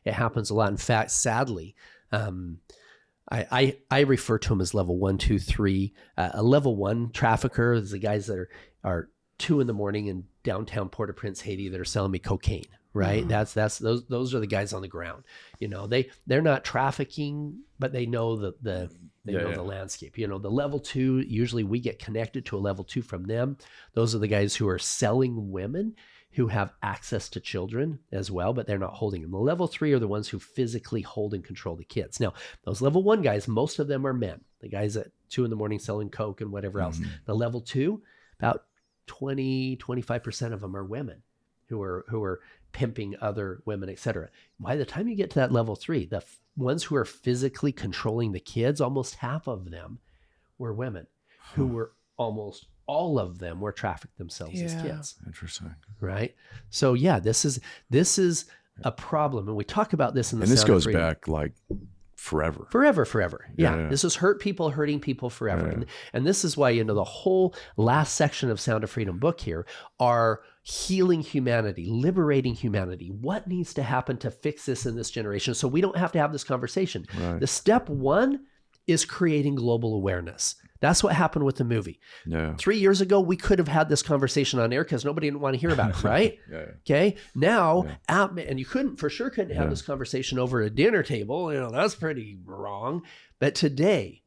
It happens a lot. In fact, sadly, I refer to them as level 1, 2, 3. A level 1 trafficker is the guys that are 2 a.m. in downtown Port-au-Prince, Haiti, that are selling me cocaine. Right? Mm-hmm. Those are the guys on the ground. You know, they're not trafficking, but they know the landscape. You know, the level 2, usually we get connected to a level 2 from them. Those are the guys who are selling women, who have access to children as well, but they're not holding them. The level 3 are the ones who physically hold and control the kids. Now, those level 1 guys, most of them are men. The guys at 2 a.m. selling coke and whatever else. Mm-hmm. The level 2, about 25% of them are women who are pimping other women, etc. By the time you get to that level 3, the ones who are physically controlling the kids, almost half of them were women who were almost all of them were trafficked themselves as kids. Interesting. Right? So yeah, this is a problem. And we talk about this in the And this Sound of goes Freedom. back like forever. Forever. Yeah. This is hurting people forever. Yeah. And this is why, the whole last section of Sound of Freedom book here are healing humanity, liberating humanity. What needs to happen to fix this in this generation so we don't have to have this conversation? Right. The step 1 is creating global awareness. That's what happened with the movie. Yeah. 3 years ago, we could have had this conversation on air because nobody didn't want to hear about it, right? Yeah. Okay. Now, and you couldn't have this conversation over a dinner table. That's pretty wrong. But today,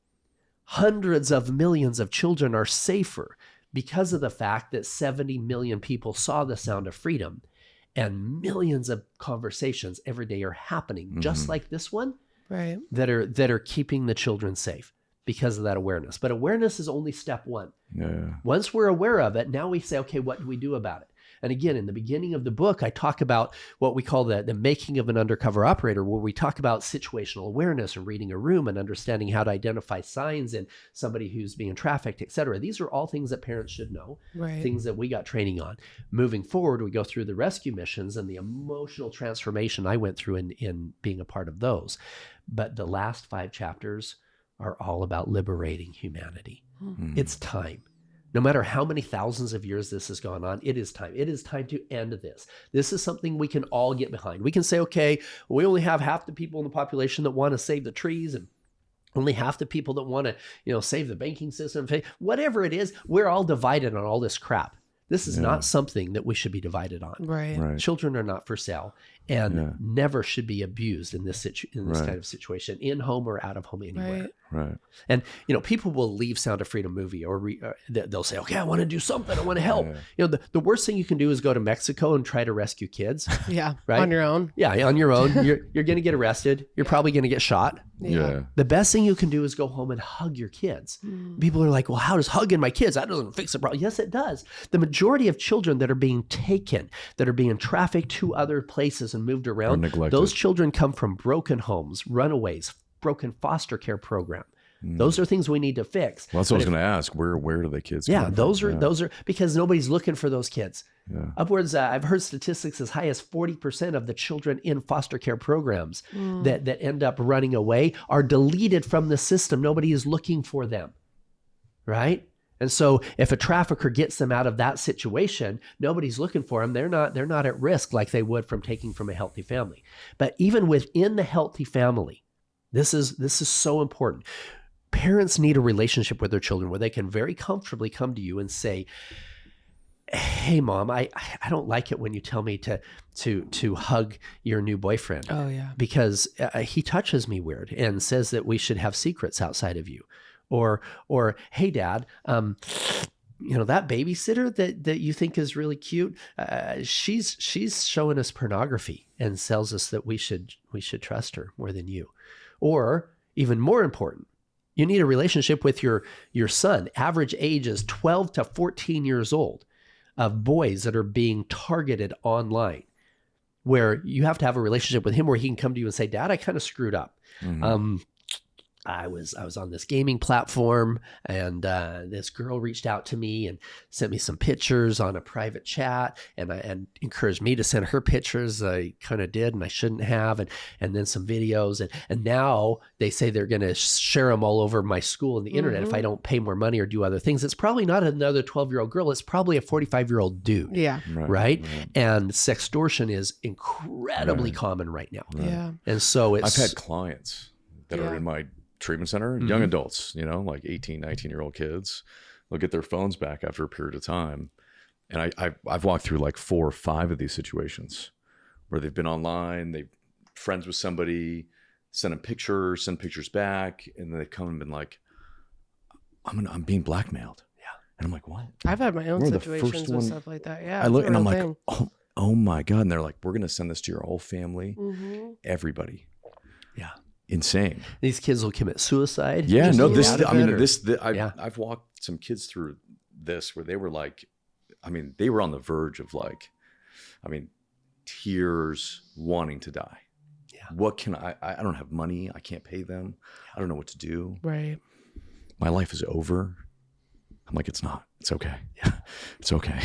hundreds of millions of children are safer because of the fact that 70 million people saw The Sound of Freedom, and millions of conversations every day are happening, just like this one, Right. that are keeping the children safe because of that awareness. But awareness is only step 1. Yeah. Once we're aware of it, now we say, okay, what do we do about it? And again, in the beginning of the book, I talk about what we call the making of an undercover operator, where we talk about situational awareness and reading a room and understanding how to identify signs in somebody who's being trafficked, et cetera. These are all things that parents should know, Right. things that we got training on. Moving forward, we go through the rescue missions and the emotional transformation I went through in being a part of those. But the last 5 chapters are all about liberating humanity. Mm. It's time. No matter how many thousands of years this has gone on, it is time. It is time to end this. This is something we can all get behind. We can say, okay, we only have half the people in the population that want to save the trees, and only half the people that want to, save the banking system. Whatever it is, we're all divided on all this crap. This is not something that we should be divided on. Right. Children are not for sale and never should be abused in this kind of situation, in home or out of home, anywhere. Right. And, people will leave Sound of Freedom movie or they'll say, okay, I want to do something. I want to help. The worst thing you can do is go to Mexico and try to rescue kids. Yeah. Right? On your own. Yeah. On your own. You're going to get arrested. You're probably going to get shot. Yeah. The best thing you can do is go home and hug your kids. People are like, well, how does hugging my kids? That doesn't fix the problem. Yes, it does. The majority of children that are being taken, that are being trafficked to other places and moved around, those children come from broken homes, runaways, broken foster care program. Those are things we need to fix. Well, that's what I was going to ask. Where do the kids come from? Those are because nobody's looking for those kids. Yeah. Upwards, I've heard statistics as high as 40% of the children in foster care programs that end up running away are deleted from the system. Nobody is looking for them, right? And so if a trafficker gets them out of that situation, nobody's looking for them. They're not at risk like they would from taking from a healthy family. But even within the healthy family, this is so important. Parents need a relationship with their children where they can very comfortably come to you and say, hey mom, I don't like it when you tell me to hug your new boyfriend. Oh yeah. Because he touches me weird and says that we should have secrets outside of you. Or hey dad, that babysitter that you think is really cute, she's showing us pornography and tells us that we should trust her more than you. Or even more important, you need a relationship with your son. Average age is 12 to 14 years old, of boys that are being targeted online, where you have to have a relationship with him where he can come to you and say, Dad, I kind of screwed up. Mm-hmm. I was on this gaming platform, and this girl reached out to me and sent me some pictures on a private chat, and encouraged me to send her pictures. I kind of did, and I shouldn't have, and then some videos, and now they say they're going to share them all over my school and the internet if I don't pay more money or do other things. It's probably not another 12-year-old girl. It's probably a 45-year-old dude. Yeah. Right? And sextortion is incredibly common right now. Right. Yeah. And so I've had clients that are in my treatment center, young adults, like 18, 19-year-old kids. They'll get their phones back after a period of time. And I've walked through like 4 or 5 of these situations where they've been online, they've friends with somebody, send pictures back, and then they've come and been like, I'm being blackmailed. Yeah. And I'm like, what? I've had my own situations with stuff like that. Yeah. I look and I'm like, oh my God. And they're like, we're going to send this to your whole family, everybody. Yeah. Insane. These kids will commit suicide. Yeah, no, I've walked some kids through this where they were like, they were on the verge of tears, wanting to die. Yeah. What can I don't have money. I can't pay them. I don't know what to do. Right. My life is over. I'm like, it's not. It's okay. Yeah. It's okay.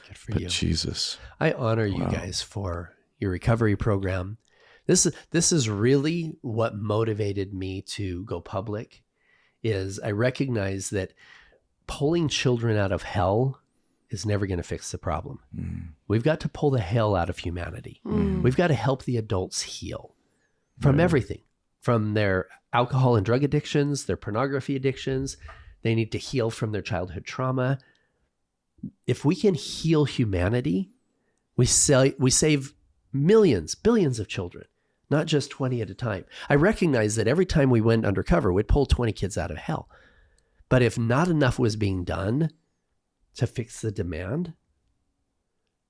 Good for you. Jesus. I honor you guys for your recovery program. This is really what motivated me to go public. Is I recognize that pulling children out of hell is never going to fix the problem. We've got to pull the hell out of humanity. We've got to help the adults heal from everything, from their alcohol and drug addictions, their pornography addictions. They need to heal from their childhood trauma. If we can heal humanity, we save millions, billions of children. Not just 20 at a time. I recognize that every time we went undercover, we'd pull 20 kids out of hell. But if not enough was being done to fix the demand,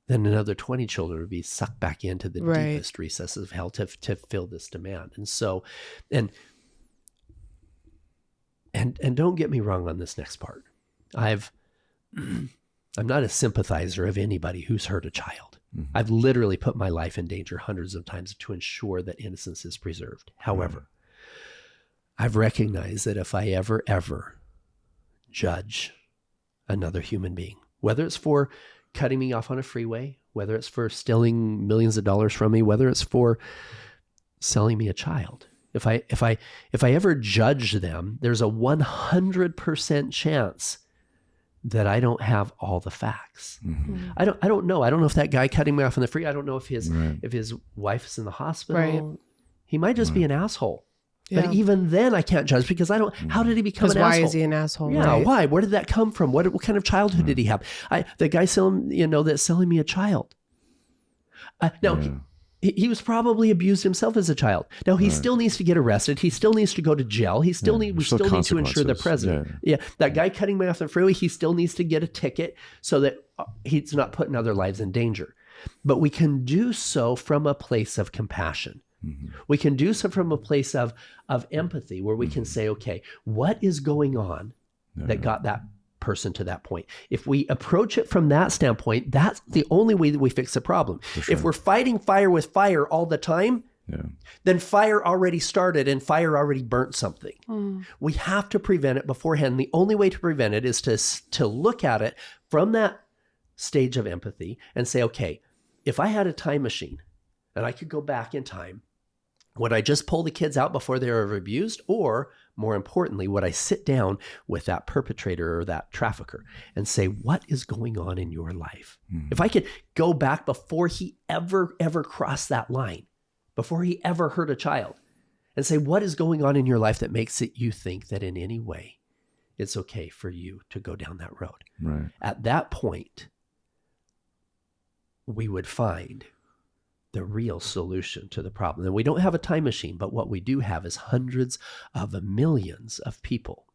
then another 20 children would be sucked back into the deepest recesses of hell to fill this demand. And so, and don't get me wrong on this next part. I'm not a sympathizer of anybody who's hurt a child. I've literally put my life in danger hundreds of times to ensure that innocence is preserved. However, I've recognized that if I ever judge another human being, whether it's for cutting me off on a freeway, whether it's for stealing millions of dollars from me, whether it's for selling me a child, if I ever judge them, there's a 100% chance that I don't have all the facts. I don't know. I don't know if that guy cutting me off on the freeway, I don't know if his wife is in the hospital. Right. He might just be an asshole. Yeah. But even then I can't judge because I don't, how did he become an asshole? Why is he an asshole? Yeah. Right. Why? Where did that come from? What kind of childhood did he have? The guy that's selling me a child. He was probably abused himself as a child. Now he still needs to get arrested. He still needs to go to jail. We still need to ensure the president. Yeah. That guy cutting me off the freeway, he still needs to get a ticket so that he's not putting other lives in danger. But we can do so from a place of compassion. We can do so from a place of empathy where we can say, okay, what is going on that got that person to that point? If we approach it from that standpoint, that's the only way that we fix the problem. Sure. If we're fighting fire with fire all the time, then fire already started and fire already burnt something. We have to prevent it beforehand. The only way to prevent it is to look at it from that stage of empathy and say, okay, if I had a time machine and I could go back in time, would I just pull the kids out before they were abused? Or more importantly, would I sit down with that perpetrator or that trafficker and say, what is going on in your life? If I could go back before he ever crossed that line, before he ever hurt a child, and say, what is going on in your life that makes it you think that in any way it's okay for you to go down that road? Right. At that point, we would find the real solution to the problem. And we don't have a time machine, but what we do have is hundreds of millions of people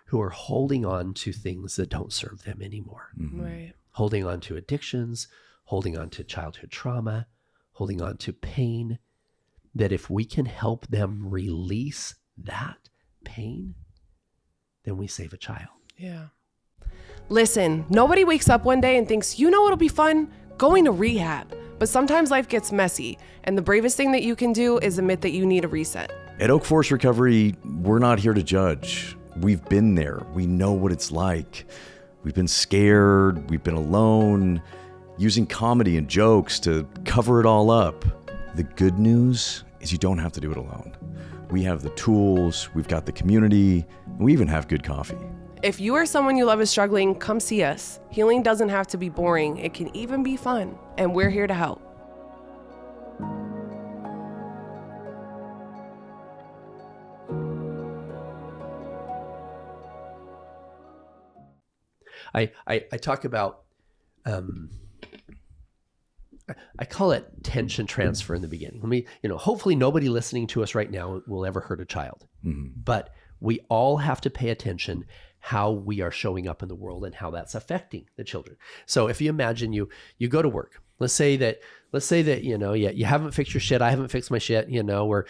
who are holding on to things that don't serve them anymore. Right. Holding on to addictions, holding on to childhood trauma, holding on to pain, that if we can help them release that pain, then we save a child. Yeah. Listen, nobody wakes up one day and thinks, you know what'll be fun? Going to rehab. But sometimes life gets messy, and the bravest thing that you can do is admit that you need a reset. At Oak Forest Recovery, we're not here to judge. We've been there. We know what it's like. We've been scared. We've been alone, using comedy and jokes to cover it all up. The good news is you don't have to do it alone. We have the tools, we've got the community, and we even have good coffee. If you or someone you love is struggling, come see us. Healing doesn't have to be boring. It can even be fun, and we're here to help. I talk about, I call it tension transfer in the beginning. Hopefully nobody listening to us right now will ever hurt a child, but we all have to pay attention how we are showing up in the world and how that's affecting the children. So if you imagine you go to work, let's say that you haven't fixed your shit, I haven't fixed my shit, we're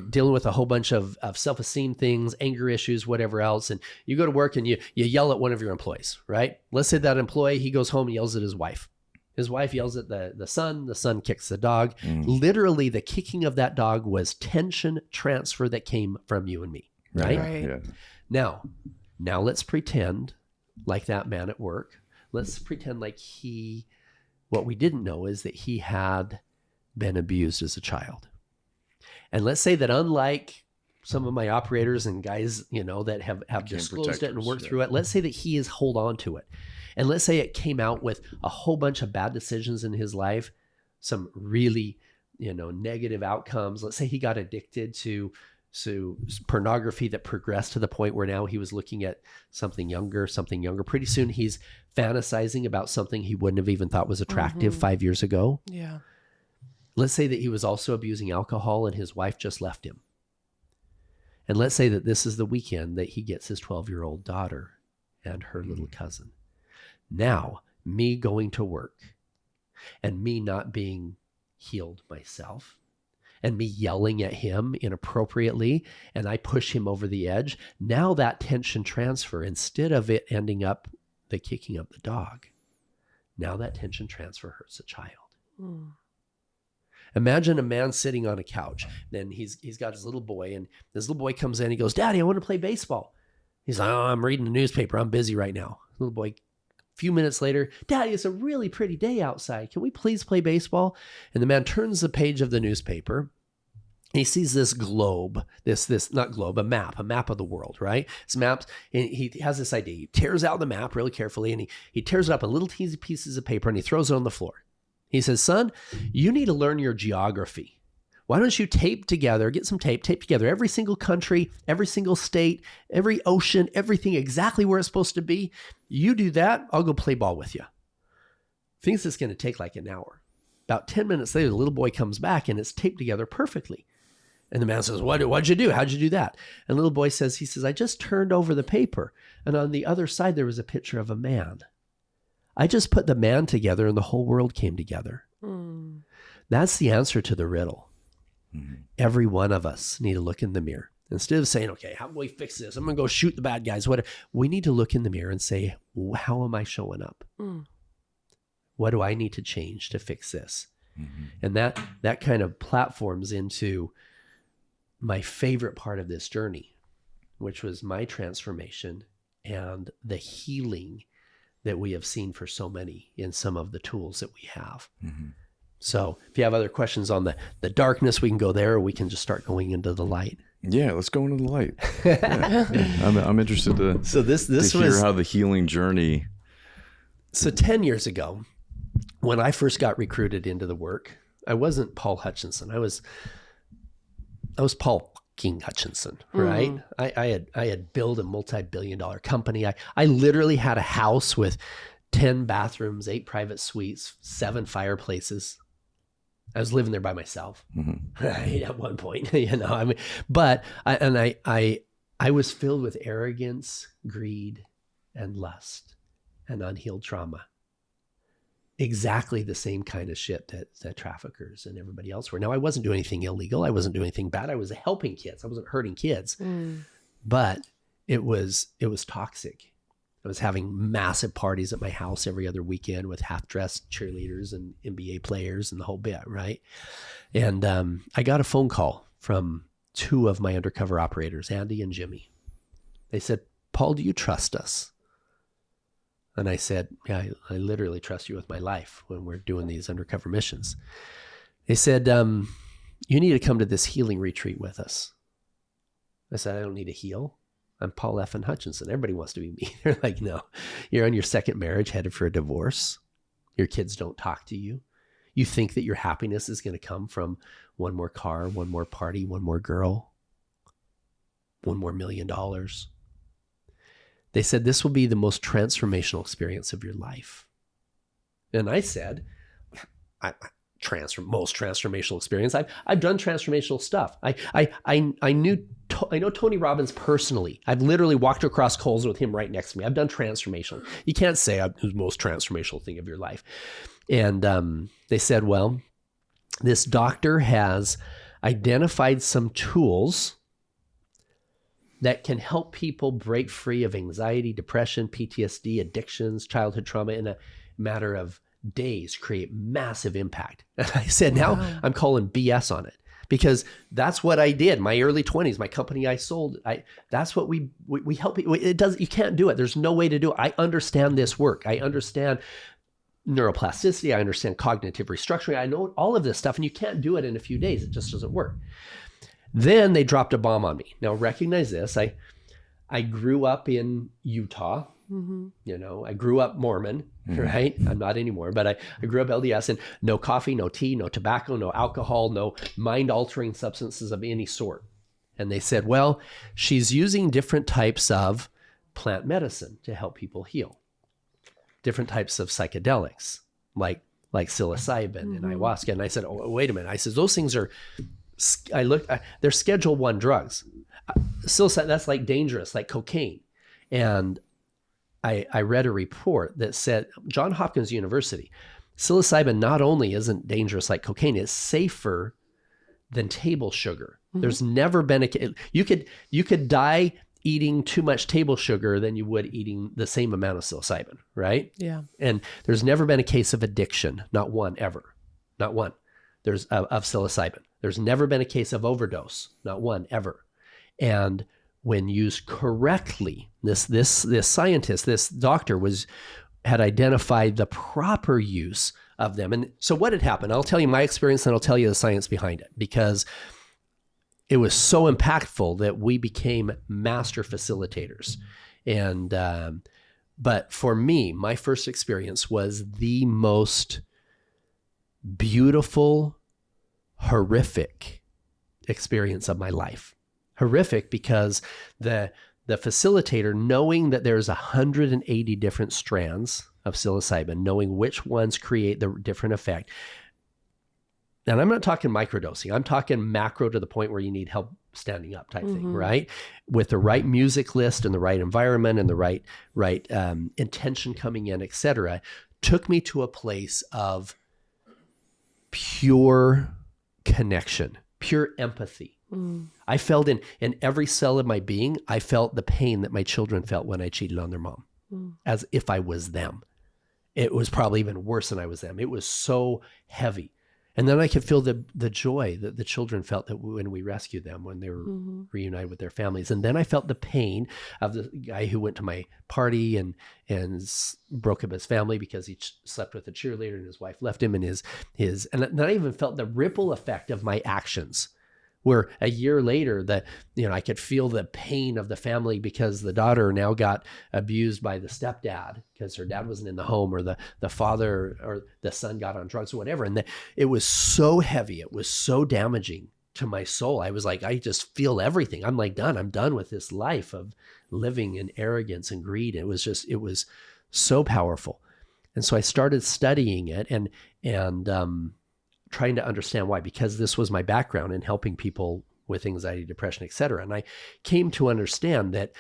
dealing with a whole bunch of self-esteem things, anger issues, whatever else, and you go to work and you yell at one of your employees, right? Let's say that employee, he goes home and yells at his wife. His wife yells at the son kicks the dog. Literally, the kicking of that dog was tension transfer that came from you and me, right? Yeah. Now let's pretend like that man at work. Let's pretend like what we didn't know is that he had been abused as a child. And let's say that unlike some of my operators and guys, that have disclosed it and worked through it, let's say that he is hold on to it. And let's say it came out with a whole bunch of bad decisions in his life, some really, negative outcomes. Let's say he got addicted to pornography that progressed to the point where now he was looking at something younger. Pretty soon he's fantasizing about something he wouldn't have even thought was attractive 5 years ago. Yeah. Let's say that he was also abusing alcohol and his wife just left him. And let's say that this is the weekend that he gets his 12-year-old daughter and her little cousin. Now, me going to work and me not being healed myself and me yelling at him inappropriately, and I push him over the edge. Now that tension transfer, instead of it ending up the kicking of the dog, now that tension transfer hurts a child. Imagine a man sitting on a couch. Then he's got his little boy, and this little boy comes in. He goes, "Daddy, I want to play baseball." He's like, "Oh, I'm reading the newspaper. I'm busy right now." Little boy, a few minutes later, "Daddy, it's a really pretty day outside. Can we please play baseball?" And the man turns the page of the newspaper. He sees this globe, a map of the world, right? It's maps, and he has this idea. He tears out the map really carefully, and he tears it up in little teeny pieces of paper, and he throws it on the floor. He says, "Son, you need to learn your geography. Why don't you get some tape together every single country, every single state, every ocean, everything exactly where it's supposed to be. You do that, I'll go play ball with you." Thinks it's going to take like an hour. About 10 minutes later, the little boy comes back and it's taped together perfectly. And the man says, "What'd you do? How'd you do that?" And the little boy says, "I just turned over the paper, and on the other side there was a picture of a man. I just put the man together and the whole world came together." That's the answer to the riddle. Every one of us need to look in the mirror. Instead of saying, "Okay, how do we fix this? I'm going to go shoot the bad guys." Whatever. We need to look in the mirror and say, "How am I showing up? What do I need to change to fix this?" And that kind of platforms into my favorite part of this journey, which was my transformation and the healing that we have seen for so many in some of the tools that we have. So if you have other questions on the darkness, we can go there, or we can just start going into the light. Yeah, let's go into the light. I'm interested to hear how the healing journey. So 10 years ago, when I first got recruited into the work, I wasn't Paul Hutchinson. I was Paul Hutchinson, right? I had built a multi-billion-dollar company. I literally had a house with 10 bathrooms, 8 private suites, 7 fireplaces. I was living there by myself, right, at one point, you know. I mean, but I was filled with arrogance, greed, and lust, and unhealed trauma. Exactly the same kind of shit that traffickers and everybody else were. Now, I wasn't doing anything illegal. I wasn't doing anything bad. I was helping kids. I wasn't hurting kids, but it was toxic. I was having massive parties at my house every other weekend with half-dressed cheerleaders and NBA players and the whole bit, right? And I got a phone call from 2 of my undercover operators, Andy and Jimmy. They said, "Paul, do you trust us?" And I said, "Yeah, I literally trust you with my life when we're doing these undercover missions." They said, "You need to come to this healing retreat with us." I said, "I don't need to heal. I'm Paul Hutchinson. Everybody wants to be me." They're like, "No, you're on your second marriage, headed for a divorce. Your kids don't talk to you. You think that your happiness is going to come from one more car, one more party, one more girl, one more $1 million." They said, "This will be the most transformational experience of your life." And I said, most transformational experience. I've done transformational stuff. I know Tony Robbins personally. I've literally walked across coals with him right next to me. I've done transformational. You can't say I'm the most transformational thing of your life. And they said, "Well, this doctor has identified some tools that can help people break free of anxiety, depression, PTSD, addictions, childhood trauma in a matter of days, create massive impact." And I said, "Now I'm calling BS on it." Because that's what I did. My early 20s, my company I sold, that's what we help people. You can't do it. There's no way to do it. I understand this work. I understand neuroplasticity. I understand cognitive restructuring. I know all of this stuff, and you can't do it in a few days. It just doesn't work. Then they dropped a bomb on me. Now recognize this. I grew up in Utah. You know, I grew up Mormon, right? I'm not anymore, but I grew up LDS, and no coffee, no tea, no tobacco, no alcohol, no mind-altering substances of any sort. And they said, "Well, she's using different types of plant medicine to help people heal. Different types of psychedelics, like psilocybin and ayahuasca." And I said, "Oh, wait a minute." I said, "Those things are," they're Schedule 1 drugs. Psilocybin, that's like dangerous, like cocaine. And I read a report that said, Johns Hopkins University, psilocybin not only isn't dangerous like cocaine, it's safer than table sugar. There's never been you could die eating too much table sugar than you would eating the same amount of psilocybin, right? Yeah. And there's never been a case of addiction, not one ever, not one. There's of psilocybin. There's never been a case of overdose, not one ever. And when used correctly, this scientist, this doctor had identified the proper use of them. And so what had happened, I'll tell you my experience and I'll tell you the science behind it, because it was so impactful that we became master facilitators. And, but for me, my first experience was the most beautiful, horrific experience of my life. Horrific because the facilitator, knowing that there's 180 different strands of psilocybin, knowing which ones create the different effect. And I'm not talking microdosing. I'm talking macro to the point where you need help standing up type thing, right? With the right music list and the right environment and the right intention coming in, etc., took me to a place of pure connection, pure empathy. I felt in every cell of my being, I felt the pain that my children felt when I cheated on their mom, as if I was them. It was probably even worse than I was them. It was so heavy. And then I could feel the joy that the children felt that when we rescued them, when they were reunited with their families. And then I felt the pain of the guy who went to my party and broke up his family because he slept with a cheerleader and his wife left him, and and then I even felt the ripple effect of my actions, where a year later that, I could feel the pain of the family because the daughter now got abused by the stepdad because her dad wasn't in the home, or the father or the son got on drugs or whatever. And it was so heavy. It was so damaging to my soul. I was like, I just feel everything. I'm like done. I'm done with this life of living in arrogance and greed. It was so powerful. And so I started studying it and trying to understand why, because this was my background in helping people with anxiety, depression, et cetera. And I came to understand that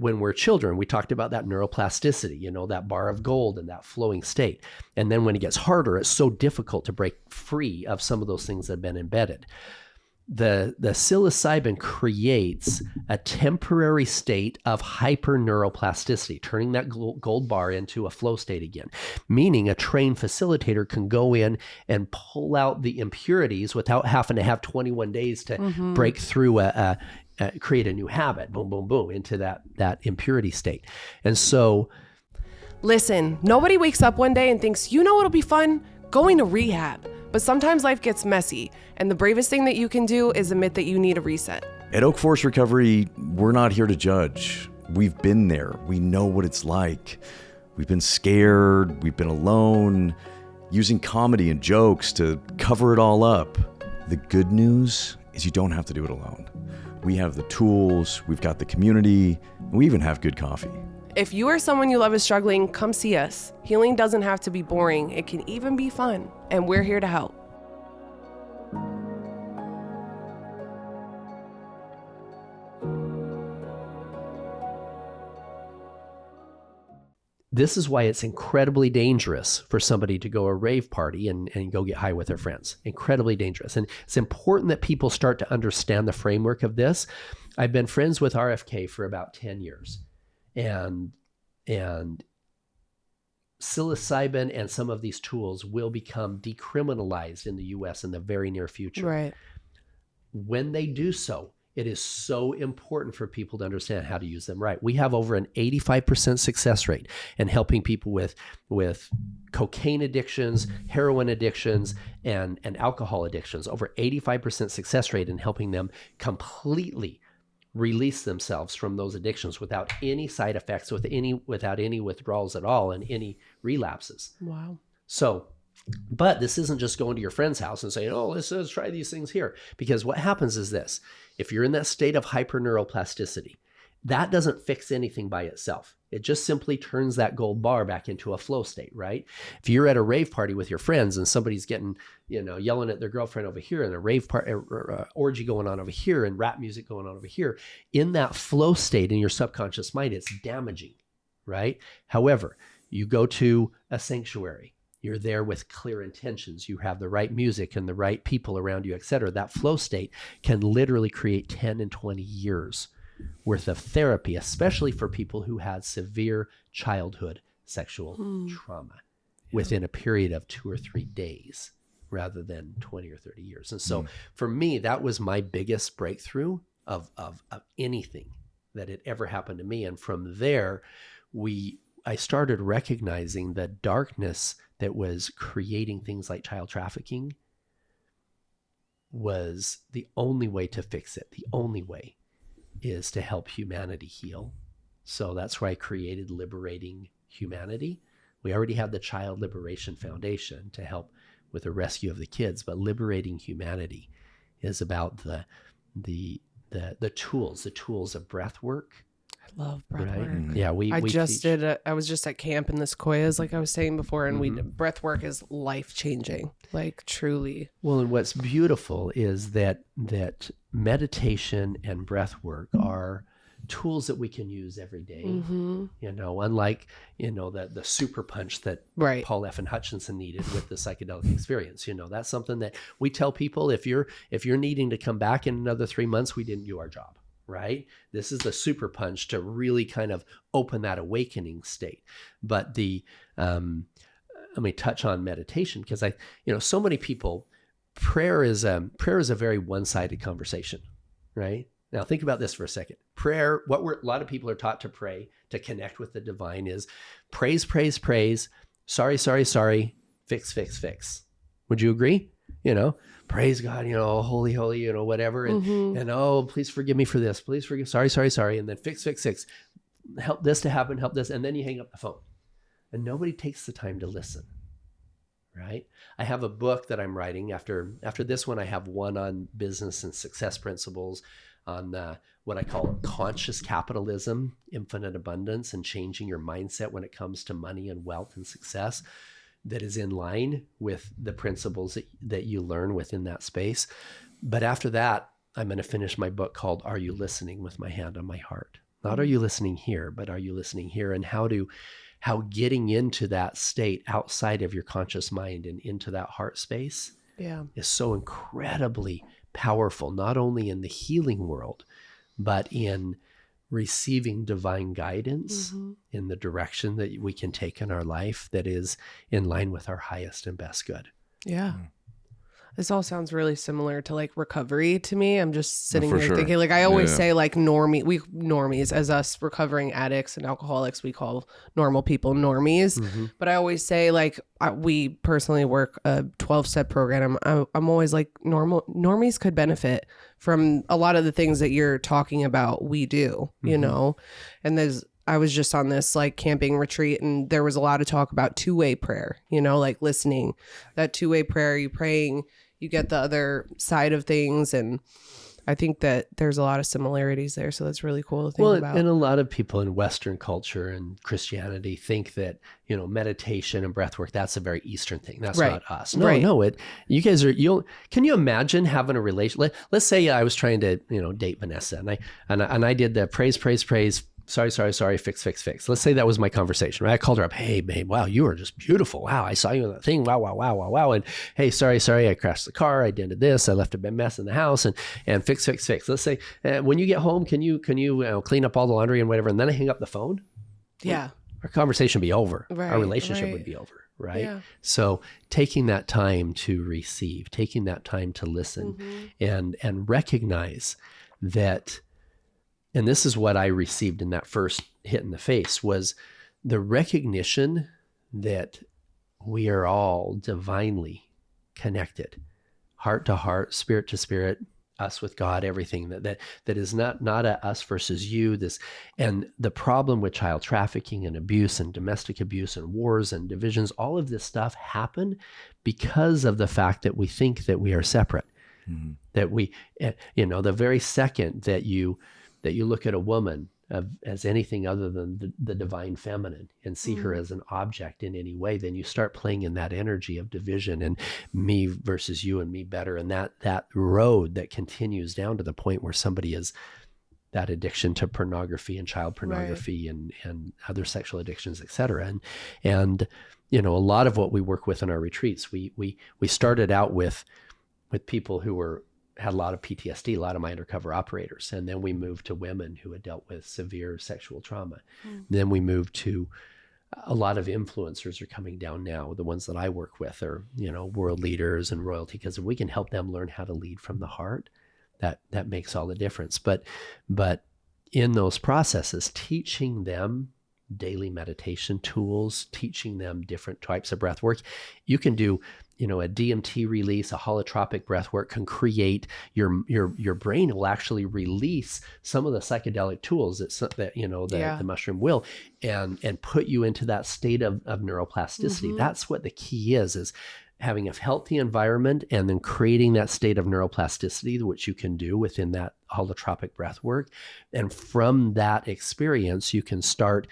when we're children, we talked about that neuroplasticity, that bar of gold and that flowing state. And then when it gets harder, it's so difficult to break free of some of those things that have been embedded. The psilocybin creates a temporary state of hyperneuroplasticity, turning that gold bar into a flow state again, meaning a trained facilitator can go in and pull out the impurities without having to have 21 days to break through create a new habit, boom, boom, boom, into that impurity state. And so, listen, nobody wakes up one day and thinks, what'll be fun? Going to rehab. But sometimes life gets messy, and the bravest thing that you can do is admit that you need a reset. At Oak Forest Recovery, we're not here to judge. We've been there. We know what it's like. We've been scared. We've been alone, using comedy and jokes to cover it all up. The good news is you don't have to do it alone. We have the tools, we've got the community, and we even have good coffee. If you or someone you love is struggling, come see us. Healing doesn't have to be boring. It can even be fun, and we're here to help. this is why it's incredibly dangerous for somebody to go to a rave party and go get high with their friends. Incredibly dangerous. And it's important that people start to understand the framework of this. I've been friends with RFK for about 10 years. And psilocybin and some of these tools will become decriminalized in the US in the very near future. Right. When they do so, it is so important for people to understand how to use them right. We have over an 85% success rate in helping people with cocaine addictions, heroin addictions, and alcohol addictions. Over 85% success rate in helping them completely release themselves from those addictions without any side effects, without any withdrawals at all, and any relapses. Wow. So, but this isn't just going to your friend's house and saying, oh, let's try these things here. Because what happens is this: if you're in that state of hyperneuroplasticity, that doesn't fix anything by itself. It just simply turns that gold bar back into a flow state, right? If you're at a rave party with your friends and somebody's getting, yelling at their girlfriend over here, and a rave party, orgy going on over here, and rap music going on over here, in that flow state in your subconscious mind, it's damaging, right? However, you go to a sanctuary, you're there with clear intentions, you have the right music and the right people around you, et cetera. That flow state can literally create 10 and 20 years worth of therapy, especially for people who had severe childhood sexual trauma within a period of 2 or 3 days rather than 20 or 30 years. And so for me, that was my biggest breakthrough of anything that had ever happened to me. And from there, I started recognizing the darkness that was creating things like child trafficking was the only way to fix it. The only way is to help humanity heal. So that's why I created Liberating Humanity. We already have the Child Liberation Foundation to help with the rescue of the kids, but Liberating Humanity is about the tools of breath work. I love breath right? work. Mm-hmm. Yeah, I was just at camp in the sequoias, like I was saying before, and breath work is life changing, like truly. Well, and what's beautiful is that meditation and breath work are tools that we can use every day. Unlike the super punch that Paul Hutchinson needed with the psychedelic experience. That's something that we tell people: if you're needing to come back in another 3 months, we didn't do our job. Right? This is the super punch to really kind of open that awakening state. But let me touch on meditation, because so many people, prayer is a very one-sided conversation, right? Now think about this for a second. Prayer, a lot of people are taught to pray to connect with the divine is praise, praise, praise, sorry, sorry, sorry, fix, fix, fix. Would you agree? Praise God, holy, holy, whatever. And oh, please forgive me for this. Please forgive, sorry, sorry, sorry. And then fix, fix, fix. Help this to happen, help this. And then you hang up the phone. And nobody takes the time to listen, right? I have a book that I'm writing. After this one, I have one on business and success principles, on what I call conscious capitalism, infinite abundance, and changing your mindset when it comes to money and wealth and success that is in line with the principles that you learn within that space. But after that, I'm going to finish my book called Are You Listening, with my hand on my heart. Not are you listening here, but are you listening here? And how getting into that state outside of your conscious mind and into that heart space is so incredibly powerful, not only in the healing world, but in receiving divine guidance in the direction that we can take in our life that is in line with our highest and best good. Yeah. This all sounds really similar to like recovery to me. I'm just sitting here sure. thinking, like I always say, like normies, as us recovering addicts and alcoholics, we call normal people normies. But I always say, like, we personally work a 12-step program. I'm always like, normies could benefit from a lot of the things that you're talking about. We do, you know, and I was just on this like camping retreat, and there was a lot of talk about two-way prayer, you know, like listening, that two-way prayer, you praying, you get the other side of things. And I think that there's a lot of similarities there. So that's really cool to think about. And a lot of people in Western culture and Christianity think that, you know, meditation and breath work, that's a very Eastern thing. That's not us. No, you guys are, can you imagine having a relation? Let's say I was trying to, you know, date Vanessa and I did the praise, sorry, fix. Let's say that was my conversation, right? I called her up. Hey, babe, wow, you are just beautiful. Wow, I saw you in that thing. Wow. And hey, sorry, I crashed the car. I did this. I left a mess in the house and fix. Let's say when you get home, can you clean up all the laundry and whatever? And then I hang up the phone. Yeah. Our conversation would be over. Right, Our relationship would be over. Right. Yeah. So taking that time to receive, taking that time to listen and recognize that. And this is what I received in that first hit in the face, was the recognition that we are all divinely connected, heart to heart, spirit to spirit, us with God, everything that is not a us versus you. And the problem with child trafficking and abuse and domestic abuse and wars and divisions, all of this stuff happen because of the fact that we think that we are separate, that we, you know, the very second that you look at a woman as anything other than the divine feminine and see her as an object in any way, then you start playing in that energy of division and me versus you and me better. And that road that continues down to the point where somebody is that addiction to pornography and child pornography and other sexual addictions, et cetera. And, you know, a lot of what we work with in our retreats, we started out with people who had a lot of PTSD, a lot of my undercover operators. And then we moved to women who had dealt with severe sexual trauma. Then we moved to a lot of influencers are coming down now. The ones that I work with are, you know, world leaders and royalty, because if we can help them learn how to lead from the heart, that makes all the difference. But in those processes, teaching them daily meditation tools, teaching them different types of breath work. You can do, you know, a DMT release, a holotropic breath work can create your brain will actually release some of the psychedelic tools that you know, the mushroom will, and put you into that state of neuroplasticity. That's what the key is having a healthy environment and then creating that state of neuroplasticity, which you can do within that holotropic breath work. And from that experience, you can start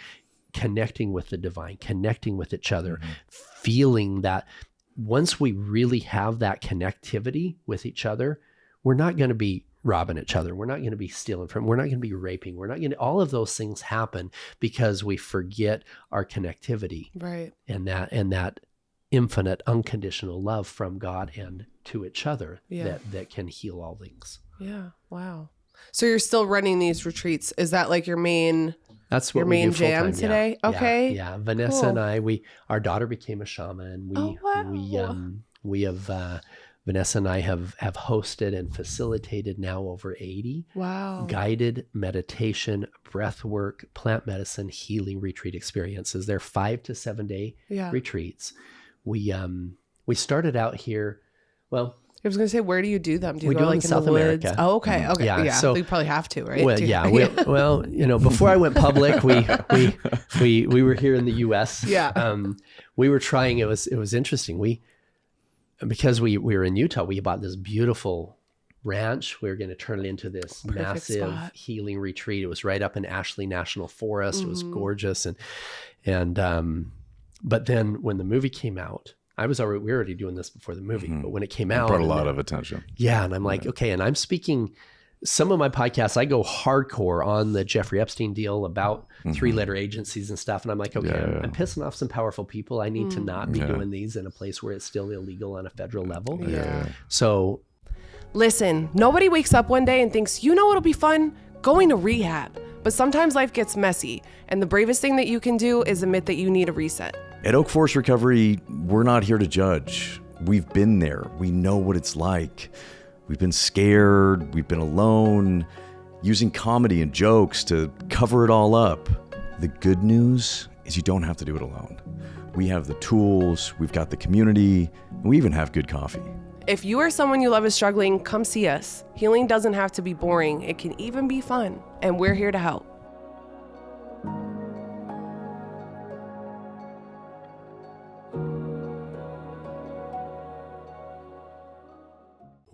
connecting with the divine, connecting with each other, feeling that once we really have that connectivity with each other, we're not going to be robbing each other. We're not going to be stealing from, we're not going to be raping. We're not going to, all of those things happen because we forget our connectivity. Right. And that infinite, unconditional love from God and to each other that can heal all things. Yeah. Wow. So you're still running these retreats. Is that like your main... That's what your we main do jam full-time. today? Yeah. Okay. Yeah. Vanessa and I, our daughter became a shaman. We have Vanessa and I have hosted and facilitated now over 80 guided meditation, breath work, plant medicine, healing retreat experiences. They're 5 to 7 day retreats. We started out here. Well, I was going to say, where do you do them? Do you we go do like in in South the woods? America. Oh, okay. Okay. Yeah, Yeah. so you probably have to, right? Well, yeah. Well, you know, before I went public, we were here in the U.S. Yeah. We were trying. It was interesting. Because we were in Utah, we bought this beautiful ranch. We were going to turn it into this Perfect massive spot. healing retreat. It was right up in Ashley National Forest. It was gorgeous. But then when the movie came out, we were already doing this before the movie, but when it came out, It brought a lot of attention. yeah. And I'm like, okay. And I'm speaking, some of my podcasts, I go hardcore on the Jeffrey Epstein deal about 3-letter agencies and stuff. And I'm like, okay, I'm pissing off some powerful people. I need to not be doing these in a place where it's still illegal on a federal level. Yeah. So Listen, nobody wakes up one day and thinks, you know what'll be fun? Going to rehab. But sometimes life gets messy, and the bravest thing that you can do is admit that you need a reset. At Oak Forest Recovery, we're not here to judge. We've been there. We know what it's like. We've been scared. We've been alone, using comedy and jokes to cover it all up. The good news is you don't have to do it alone. We have the tools, we've got the community, and we even have good coffee. If you or someone you love is struggling, come see us. Healing doesn't have to be boring. It can even be fun, and we're here to help.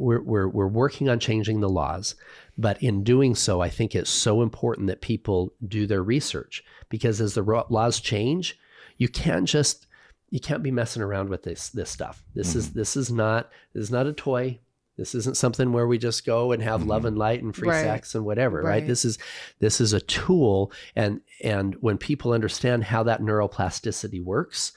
we're working on changing the laws, but in doing so, I think it's so important that people do their research, because as the laws change, you can't be messing around with this stuff. This is not a toy. This isn't something where we just go and have love and light and free sex and whatever, right? This is a tool, and when people understand how that neuroplasticity works,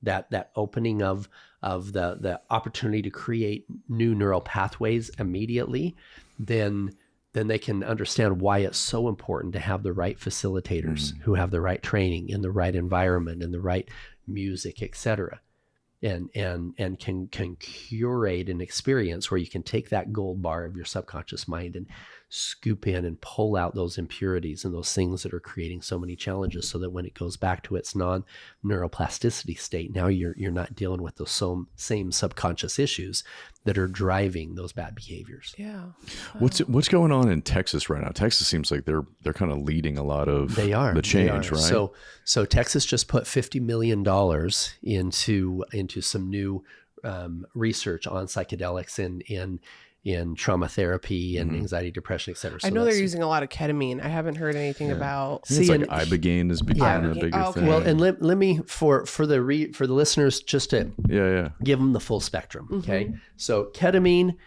that opening of the opportunity to create new neural pathways immediately, then they can understand why it's so important to have the right facilitators who have the right training in the right environment and the right music, etc. And can curate an experience where you can take that gold bar of your subconscious mind and scoop in and pull out those impurities and those things that are creating so many challenges, so that when it goes back to its non-neuroplasticity state, now you're not dealing with those same subconscious issues that are driving those bad behaviors. Yeah. What's going on in Texas right now? Texas seems like they're kind of leading a lot of the change, right? So Texas just put $50 million into some new research on psychedelics in trauma therapy and anxiety, depression, et cetera. So I know they're using a lot of ketamine. I haven't heard anything about. It's like ibogaine has become a bigger thing. Well, and let me for the listeners, just to give them the full spectrum. Okay, so ketamine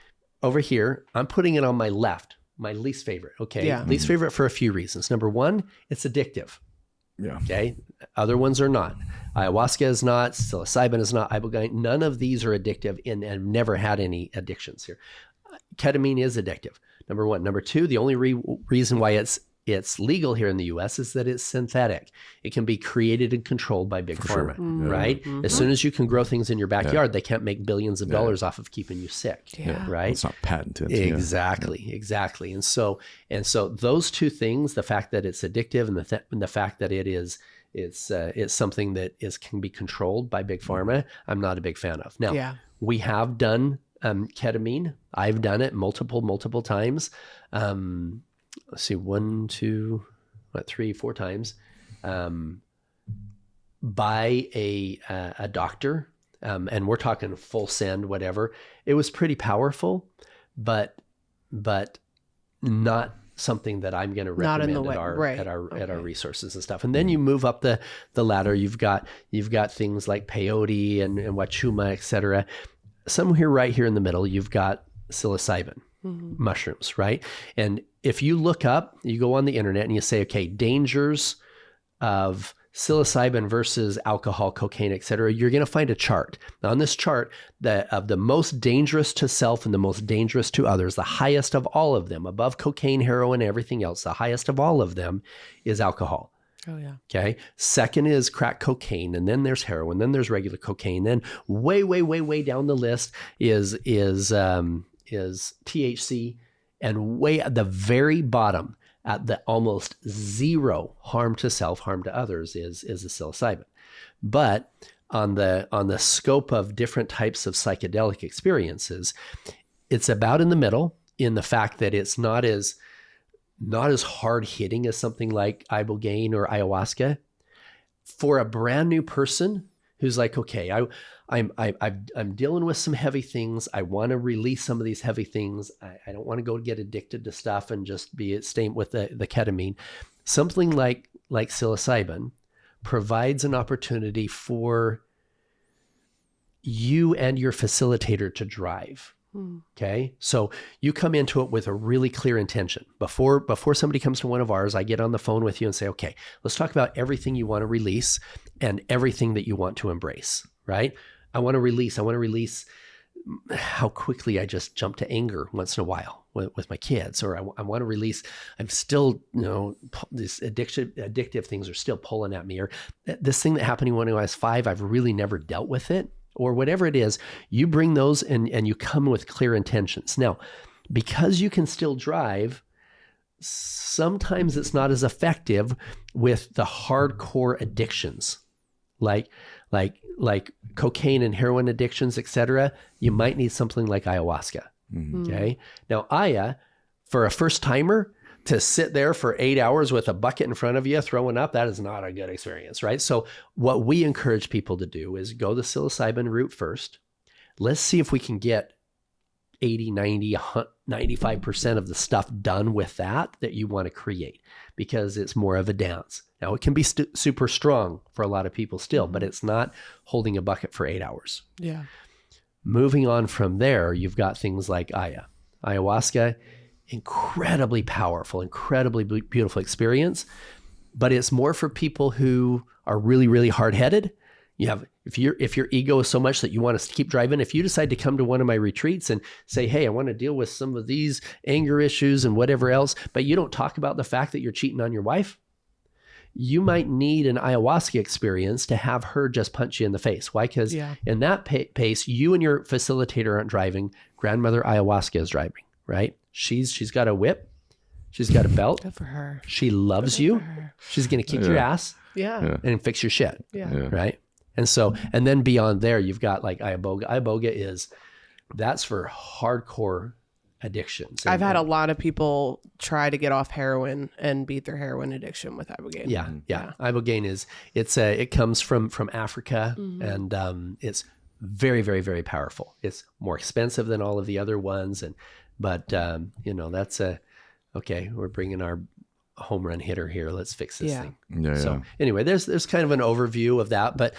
over here, I'm putting it on my left, my least favorite. Okay, least favorite for a few reasons. Number one, it's addictive. Yeah. Okay. Other ones are not. Ayahuasca is not. Psilocybin is not. Ibogaine. None of these are addictive, and I've never had any addictions here. Ketamine is addictive. Number one. Number two, the only reason why it's legal here in the U.S. is that it's synthetic. It can be created and controlled by big pharma, right? As soon as you can grow things in your backyard, they can't make billions of dollars off of keeping you sick, right? Well, it's not patented. Exactly. And so those two things, the fact that it's addictive and the fact that it's something that can be controlled by big pharma, I'm not a big fan of. Now, we have done ketamine. I've done it multiple times. Let's see, 1, 2, 3, 4 times, by a doctor, and we're talking full send, whatever. It was pretty powerful, but not something that I'm going to recommend at our resources and stuff. And then you move up the ladder. You've got things like peyote and wachuma, etc. Somewhere right here in the middle, you've got psilocybin. Mushrooms, right? And if you look up, you go on the internet and you say, okay, dangers of psilocybin versus alcohol, cocaine, etc., you're going to find a chart. Now, on this chart, of the most dangerous to self and the most dangerous to others, the highest of all of them, above cocaine, heroin, everything else, the highest of all of them is alcohol. Oh, yeah. Okay. Second is crack cocaine, and then there's heroin, then there's regular cocaine. Then way down the list is THC, and way at the very bottom, at the almost zero harm to self, harm to others, is the psilocybin. But on the scope of different types of psychedelic experiences, it's about in the middle, in the fact that it's not as hard hitting as something like ibogaine or ayahuasca. For a brand new person who's like, okay, I'm dealing with some heavy things. I want to release some of these heavy things. I don't want to go get addicted to stuff and just stay with the ketamine. Something like psilocybin provides an opportunity for you and your facilitator to drive. Okay. So you come into it with a really clear intention. Before somebody comes to one of ours, I get on the phone with you and say, okay, let's talk about everything you want to release and everything that you want to embrace, right? I want to release how quickly I just jump to anger once in a while with my kids, or I want to release, I'm still, these addictive things are still pulling at me, or this thing that happened when I was 5, I've really never dealt with it. Or whatever it is, you bring those and you come with clear intentions. Now, because you can still drive, sometimes it's not as effective with the hardcore addictions, like cocaine and heroin addictions, etc. You might need something like ayahuasca. Okay. Now, for a first timer, to sit there for 8 hours with a bucket in front of you throwing up, that is not a good experience, right? So what we encourage people to do is go the psilocybin route first. Let's see if we can get 80, 90, 95% of the stuff done with that you want to create, because it's more of a dance. Now, it can be super strong for a lot of people still, but it's not holding a bucket for 8 hours. Yeah. Moving on from there, you've got things like ayahuasca, incredibly powerful, incredibly beautiful experience, but it's more for people who are really, really hard-headed. If your ego is so much that you want to keep driving, if you decide to come to one of my retreats and say, hey, I want to deal with some of these anger issues and whatever else, but you don't talk about the fact that you're cheating on your wife, you might need an ayahuasca experience to have her just punch you in the face. Why? Because in that pace, you and your facilitator aren't driving. Grandmother ayahuasca is driving, right? She's got a whip. She's got a belt. Good for her. She loves you. She's going to kick your ass and fix your shit. Right. And then beyond there, you've got like iboga. Iboga that's for hardcore addictions. I've had a lot of people try to get off heroin and beat their heroin addiction with ibogaine. Yeah. Ibogaine it comes from Africa, and it's very, very, very powerful. It's more expensive than all of the other ones, but that's okay. We're bringing our home run hitter here. Let's fix this thing. Anyway, there's kind of an overview of that. But,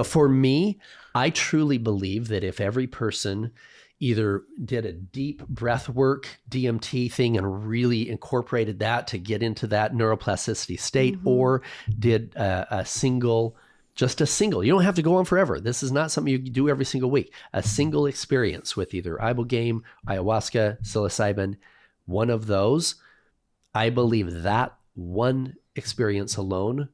for me, I truly believe that if every person either did a deep breath work, DMT thing, and really incorporated that to get into that neuroplasticity state, or did a single, you don't have to go on forever. This is not something you do every single week. A single experience with either ibogaine, ayahuasca, psilocybin, one of those, I believe that one experience alone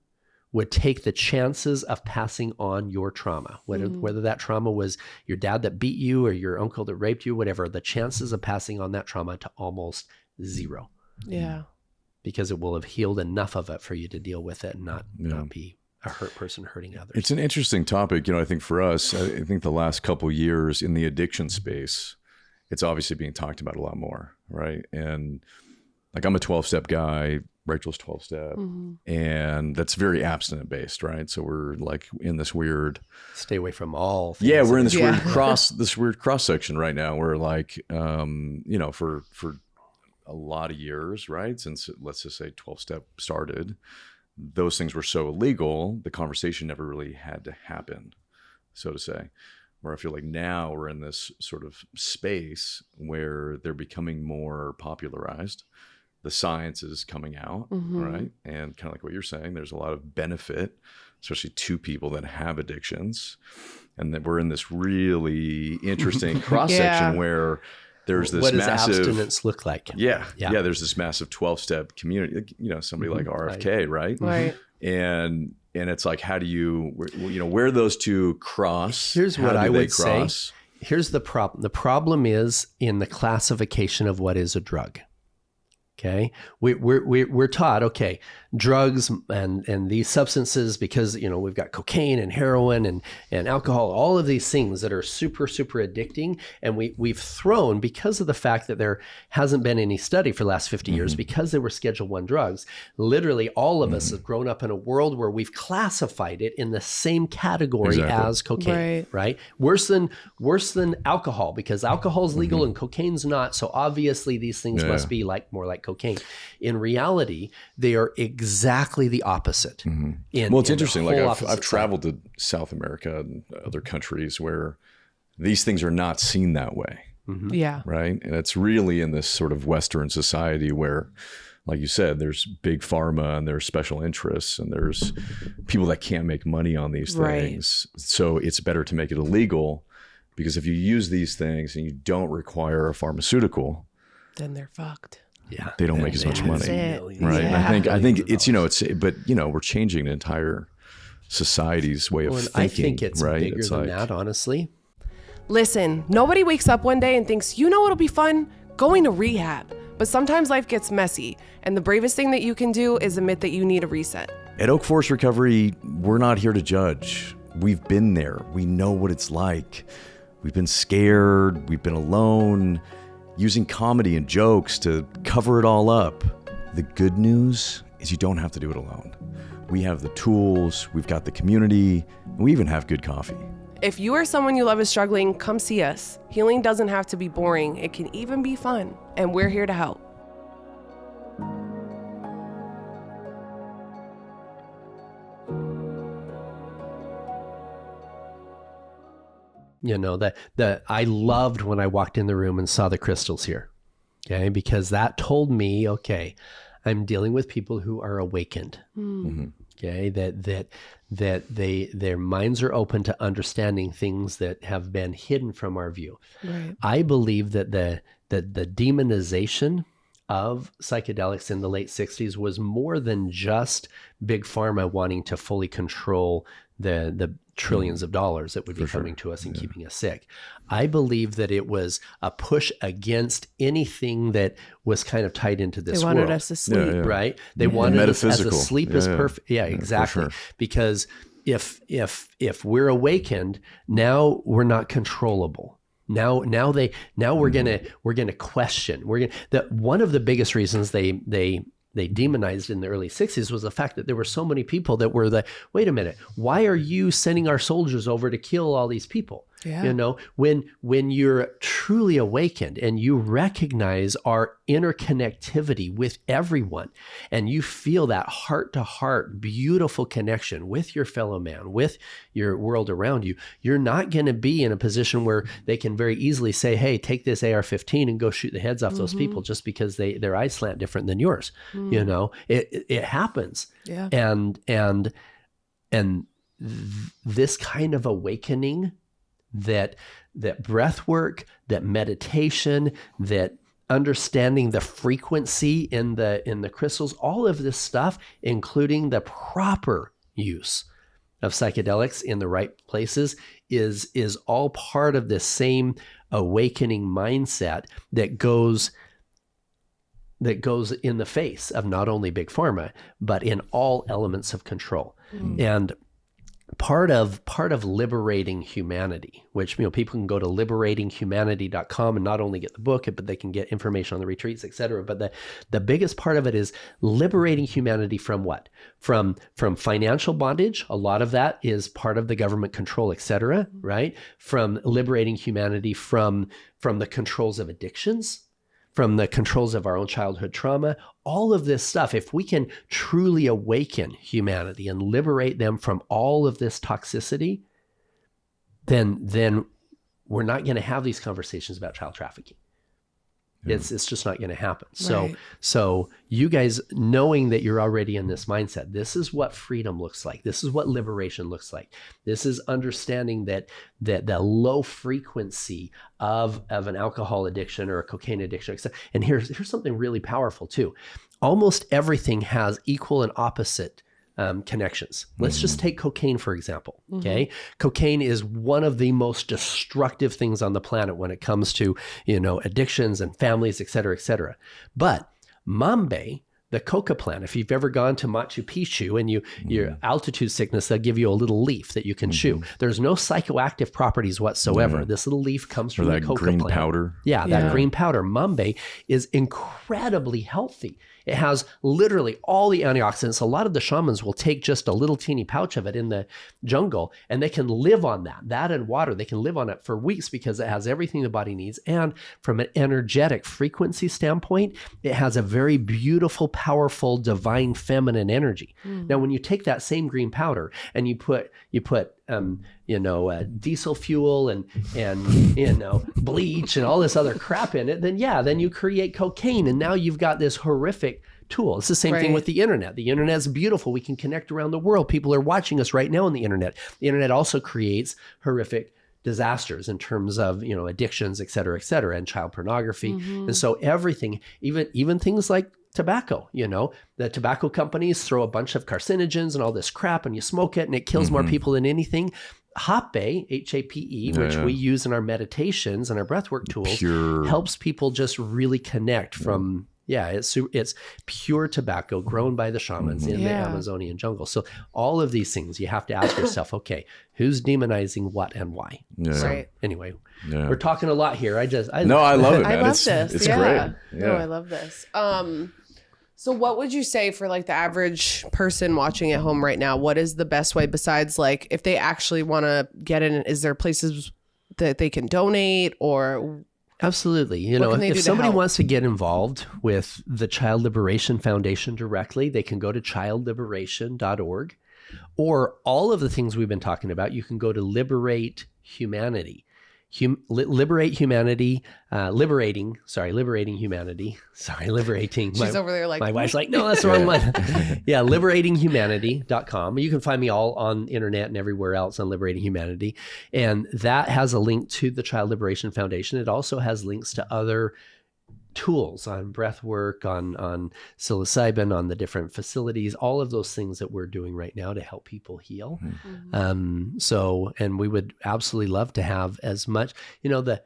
would take the chances of passing on your trauma, whether that trauma was your dad that beat you or your uncle that raped you, whatever, the chances of passing on that trauma to almost zero. Yeah. Because it will have healed enough of it for you to deal with it and not be a hurt person hurting others. It's an interesting topic. I think for us, I think the last couple of years in the addiction space, it's obviously being talked about a lot more, right? And like I'm a 12-step guy, Rachel's 12-step, and that's very abstinent based, right? So we're like in this weird stay away from all things. Yeah, we're in this weird cross section right now. We're like for a lot of years, right? Since let's just say 12-step started, those things were so illegal, the conversation never really had to happen, so to say. Where I feel like now we're in this sort of space where they're becoming more popularized. The science is coming out, right? And kind of like what you're saying, there's a lot of benefit, especially to people that have addictions. And that we're in this really interesting cross-section where there's this what massive... What does abstinence look like? Yeah, there's this massive 12-step community, somebody like RFK, right? Right. And it's like, how do you, where those two cross? Here's what I would say. Here's the problem. The problem is in the classification of what is a drug. Okay. We're taught, okay, drugs and these substances, because, you know, we've got cocaine and heroin and alcohol, all of these things that are super, super addicting. And we've thrown, because of the fact that there hasn't been any study for the last 50 years, because they were Schedule I drugs, literally all of us have grown up in a world where we've classified it in the same category as cocaine, right? Worse than alcohol, because alcohol is legal and cocaine's not. So obviously these things must be more like cocaine. In reality, they are exactly the opposite. Well, it's interesting. Like I've traveled to South America and other countries where these things are not seen that way. Yeah. Right. And it's really in this sort of Western society where, like you said, there's big pharma and there's special interests and there's people that can't make money on these things. So it's better to make it illegal, because if you use these things and you don't require a pharmaceutical, then they're fucked. Yeah, they don't make as much money, right? Yeah. And I think it's, you know, but you know, we're changing an entire society's way of thinking. I think it's right? bigger It's than that, honestly. Listen, nobody wakes up one day and thinks, you know what'll be fun? Going to rehab. But sometimes life gets messy, and the bravest thing that you can do is admit that you need a reset. At Oak Forest Recovery, we're not here to judge. We've been there. We know what it's like. We've been scared. We've been alone, using comedy and jokes to cover it all up. The good news is you don't have to do it alone. We have the tools, we've got the community, and we even have good coffee. If you or someone you love is struggling, come see us. Healing doesn't have to be boring. It can even be fun, and we're here to help. You know, that I loved when I walked in the room and saw the crystals here. Okay, because that told me, okay, I'm dealing with people who are awakened. Okay, that their minds are open to understanding things that have been hidden from our view. Right. I believe that the demonization of psychedelics in the late 60s was more than just big pharma wanting to fully control the trillions of dollars that would be coming to us and keeping us sick. I believe that it was a push against anything that was kind of tied into this world. They wanted us to sleep. Right? They wanted us as a sleep is perfect. Yeah, exactly. For sure. Because if we're awakened, now we're not controllable. Now we're gonna question. One of the biggest reasons they demonized in the early 60s was the fact that there were so many people that were wait a minute, why are you sending our soldiers over to kill all these people? Yeah. You know, when you're truly awakened and you recognize our interconnectivity with everyone, and you feel that heart to heart, beautiful connection with your fellow man, with your world around you, you're not going to be in a position where they can very easily say, hey, take this AR-15 and go shoot the heads off those people just because their eyes slant different than yours. You know, it happens. Yeah. And this kind of awakening, that breath work, that meditation, that understanding the frequency in the crystals, all of this stuff, including the proper use of psychedelics in the right places, is all part of this same awakening mindset that goes in the face of not only big pharma, but in all elements of control. And part of liberating humanity, which, you know, people can go to liberatinghumanity.com and not only get the book, but they can get information on the retreats, etc. But the biggest part of it is liberating humanity from what? From financial bondage. A lot of that is part of the government control, etc. Right? From liberating humanity from the controls of addictions, from the controls of our own childhood trauma, all of this stuff. If we can truly awaken humanity and liberate them from all of this toxicity, then we're not going to have these conversations about child trafficking. It's just not going to happen. Right. So you guys, knowing that you're already in this mindset, this is what freedom looks like. This is what liberation looks like. This is understanding that the low frequency of an alcohol addiction or a cocaine addiction, etc. And here's something really powerful too. Almost everything has equal and opposite connections. Let's just take cocaine, for example. Okay. Cocaine is one of the most destructive things on the planet when it comes to, you know, addictions and families, et cetera, et cetera. But mambe, the coca plant. If you've ever gone to Machu Picchu and your altitude sickness, they'll give you a little leaf that you can chew. There's no psychoactive properties whatsoever. This little leaf comes from the coca green plant. Powder. Yeah, that green powder. Mambe is incredibly healthy. It has literally all the antioxidants. A lot of the shamans will take just a little teeny pouch of it in the jungle, and they can live on that and water. They can live on it for weeks because it has everything the body needs. And from an energetic frequency standpoint, it has a very beautiful, powerful, divine feminine energy. Now, when you take that same green powder and you put diesel fuel and bleach and all this other crap in it, then you create cocaine, and now you've got this horrific tool. It's the same thing with the internet. The internet is beautiful. We can connect around the world. People are watching us right now on the internet. The internet also creates horrific disasters in terms of, addictions, et cetera, and child pornography. And so everything, even things like tobacco, the tobacco companies throw a bunch of carcinogens and all this crap, and you smoke it and it kills more people than anything. Hape, H-A-P-E, which we use in our meditations and our breathwork tools, helps people just really connect from, it's pure tobacco grown by the shamans in the Amazonian jungle. So all of these things, you have to ask yourself, okay, who's demonizing what and why? So anyway, we're talking a lot here. I love it, man. I love this. It's great. No, I love this. So what would you say for like the average person watching at home right now? What is the best way besides like if they actually want to get in? Is there places that they can donate or? Absolutely. If somebody wants to get involved with the Child Liberation Foundation directly, they can go to childliberation.org, or all of the things we've been talking about, you can go to Liberate Humanity. Liberating humanity. Liberating humanity. She's over there like, my wife's like, no, that's the wrong one. liberatinghumanity.com. You can find me all on the internet and everywhere else on Liberating Humanity. And that has a link to the Child Liberation Foundation. It also has links to other tools on breath work, on psilocybin, on the different facilities, all of those things that we're doing right now to help people heal. And we would absolutely love to have as much, the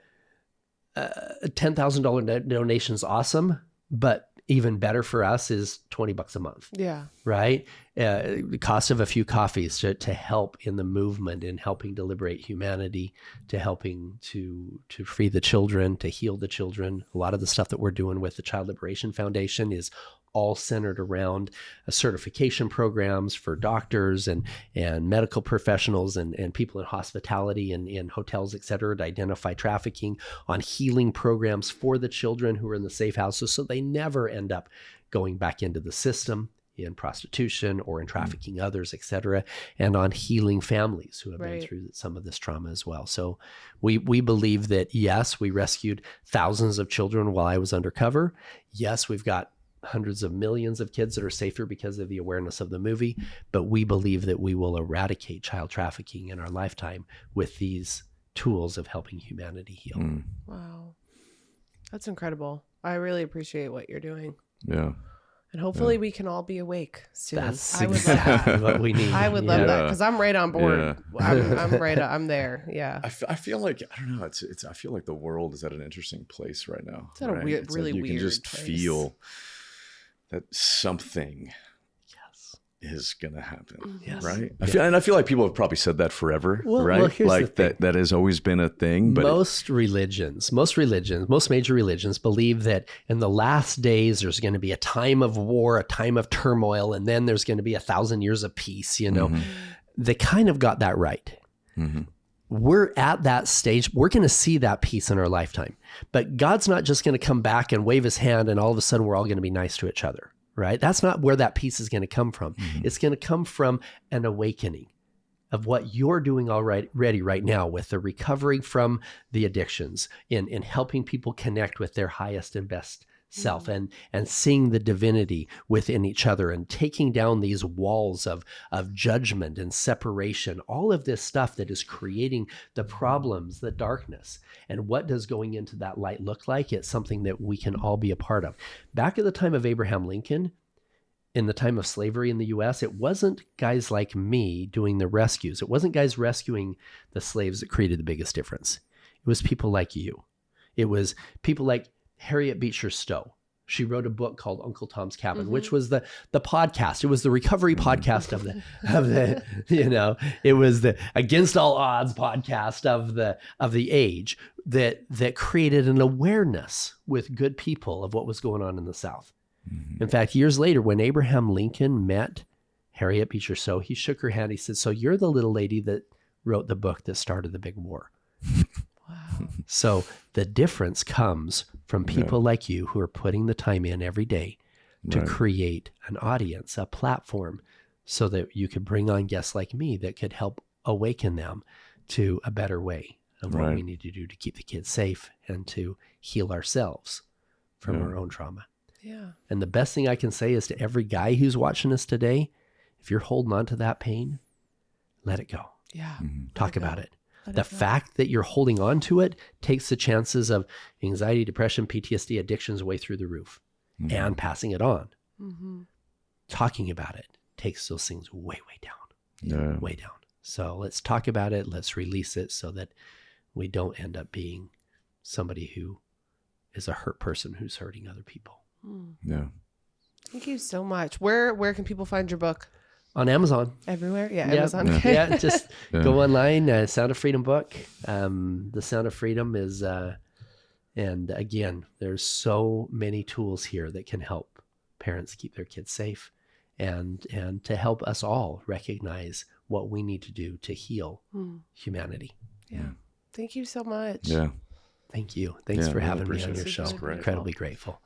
$10,000 donation is awesome, but even better for us is $20 a month. Yeah. Right. The cost of a few coffees to help in the movement in helping to liberate humanity, to helping to free the children, to heal the children. A lot of the stuff that we're doing with the Child Liberation Foundation is all centered around certification programs for doctors and medical professionals and people in hospitality and in hotels, et cetera, to identify trafficking, on healing programs for the children who are in the safe houses so they never end up going back into the system in prostitution or in trafficking others, et cetera, and on healing families who have been through some of this trauma as well. So we believe that, yes, we rescued thousands of children while I was undercover. Yes, we've got hundreds of millions of kids that are safer because of the awareness of the movie, but we believe that we will eradicate child trafficking in our lifetime with these tools of helping humanity heal. Wow. That's incredible. I really appreciate what you're doing. Yeah. And hopefully we can all be awake soon. That's exactly what we need. I would love that because I'm right on board. Yeah. I'm there. Yeah. I feel like, I don't know. I feel like the world is at an interesting place right now. It's at a weird, really weird. You can just place. feel that something is gonna happen, right? I feel like people have probably said that forever, right? Well, here's like that has always been a thing. But most major religions believe that in the last days there's going to be a time of war, a time of turmoil, and then there's going to be 1,000 years of peace. They kind of got that right. We're at that stage. We're going to see that peace in our lifetime. But God's not just going to come back and wave his hand and all of a sudden we're all going to be nice to each other, right? That's not where that peace is going to come from. It's going to come from an awakening of what you're doing already right now with the recovery from the addictions, in helping people connect with their highest and best self and seeing the divinity within each other and taking down these walls of judgment and separation, all of this stuff that is creating the problems, the darkness. And what does going into that light look like? It's something that we can all be a part of. Back at the time of Abraham Lincoln, in the time of slavery in the US, it wasn't guys like me doing the rescues. It wasn't guys rescuing the slaves that created the biggest difference. It was people like you. It was people like Harriet Beecher Stowe, She wrote a book called Uncle Tom's Cabin, which was the podcast. It was the recovery podcast of the it was the against all odds podcast of the age that created an awareness with good people of what was going on in the South. In fact, years later, when Abraham Lincoln met Harriet Beecher Stowe, he shook her hand. He said, "So you're the little lady that wrote the book that started the big war." Wow. So the difference comes from people like you who are putting the time in every day to create an audience, a platform, so that you could bring on guests like me that could help awaken them to a better way of what we need to do to keep the kids safe and to heal ourselves from our own trauma. Yeah. And the best thing I can say is to every guy who's watching us today, if you're holding on to that pain, let it go. Yeah. Talk about it. The fact that you're holding on to it takes the chances of anxiety, depression, PTSD, addictions way through the roof and passing it on. Talking about it takes those things way, way down, way down. So let's talk about it. Let's release it so that we don't end up being somebody who is a hurt person who's hurting other people. Yeah. Thank you so much. Where can people find your book? On Amazon. Everywhere? Yeah, Amazon. Yeah, just go online, Sound of Freedom book. The Sound of Freedom is, and again, there's so many tools here that can help parents keep their kids safe and to help us all recognize what we need to do to heal humanity. Yeah. Thank you so much. Yeah. Thank you. Thanks for having me on your show. It's great. Incredibly grateful.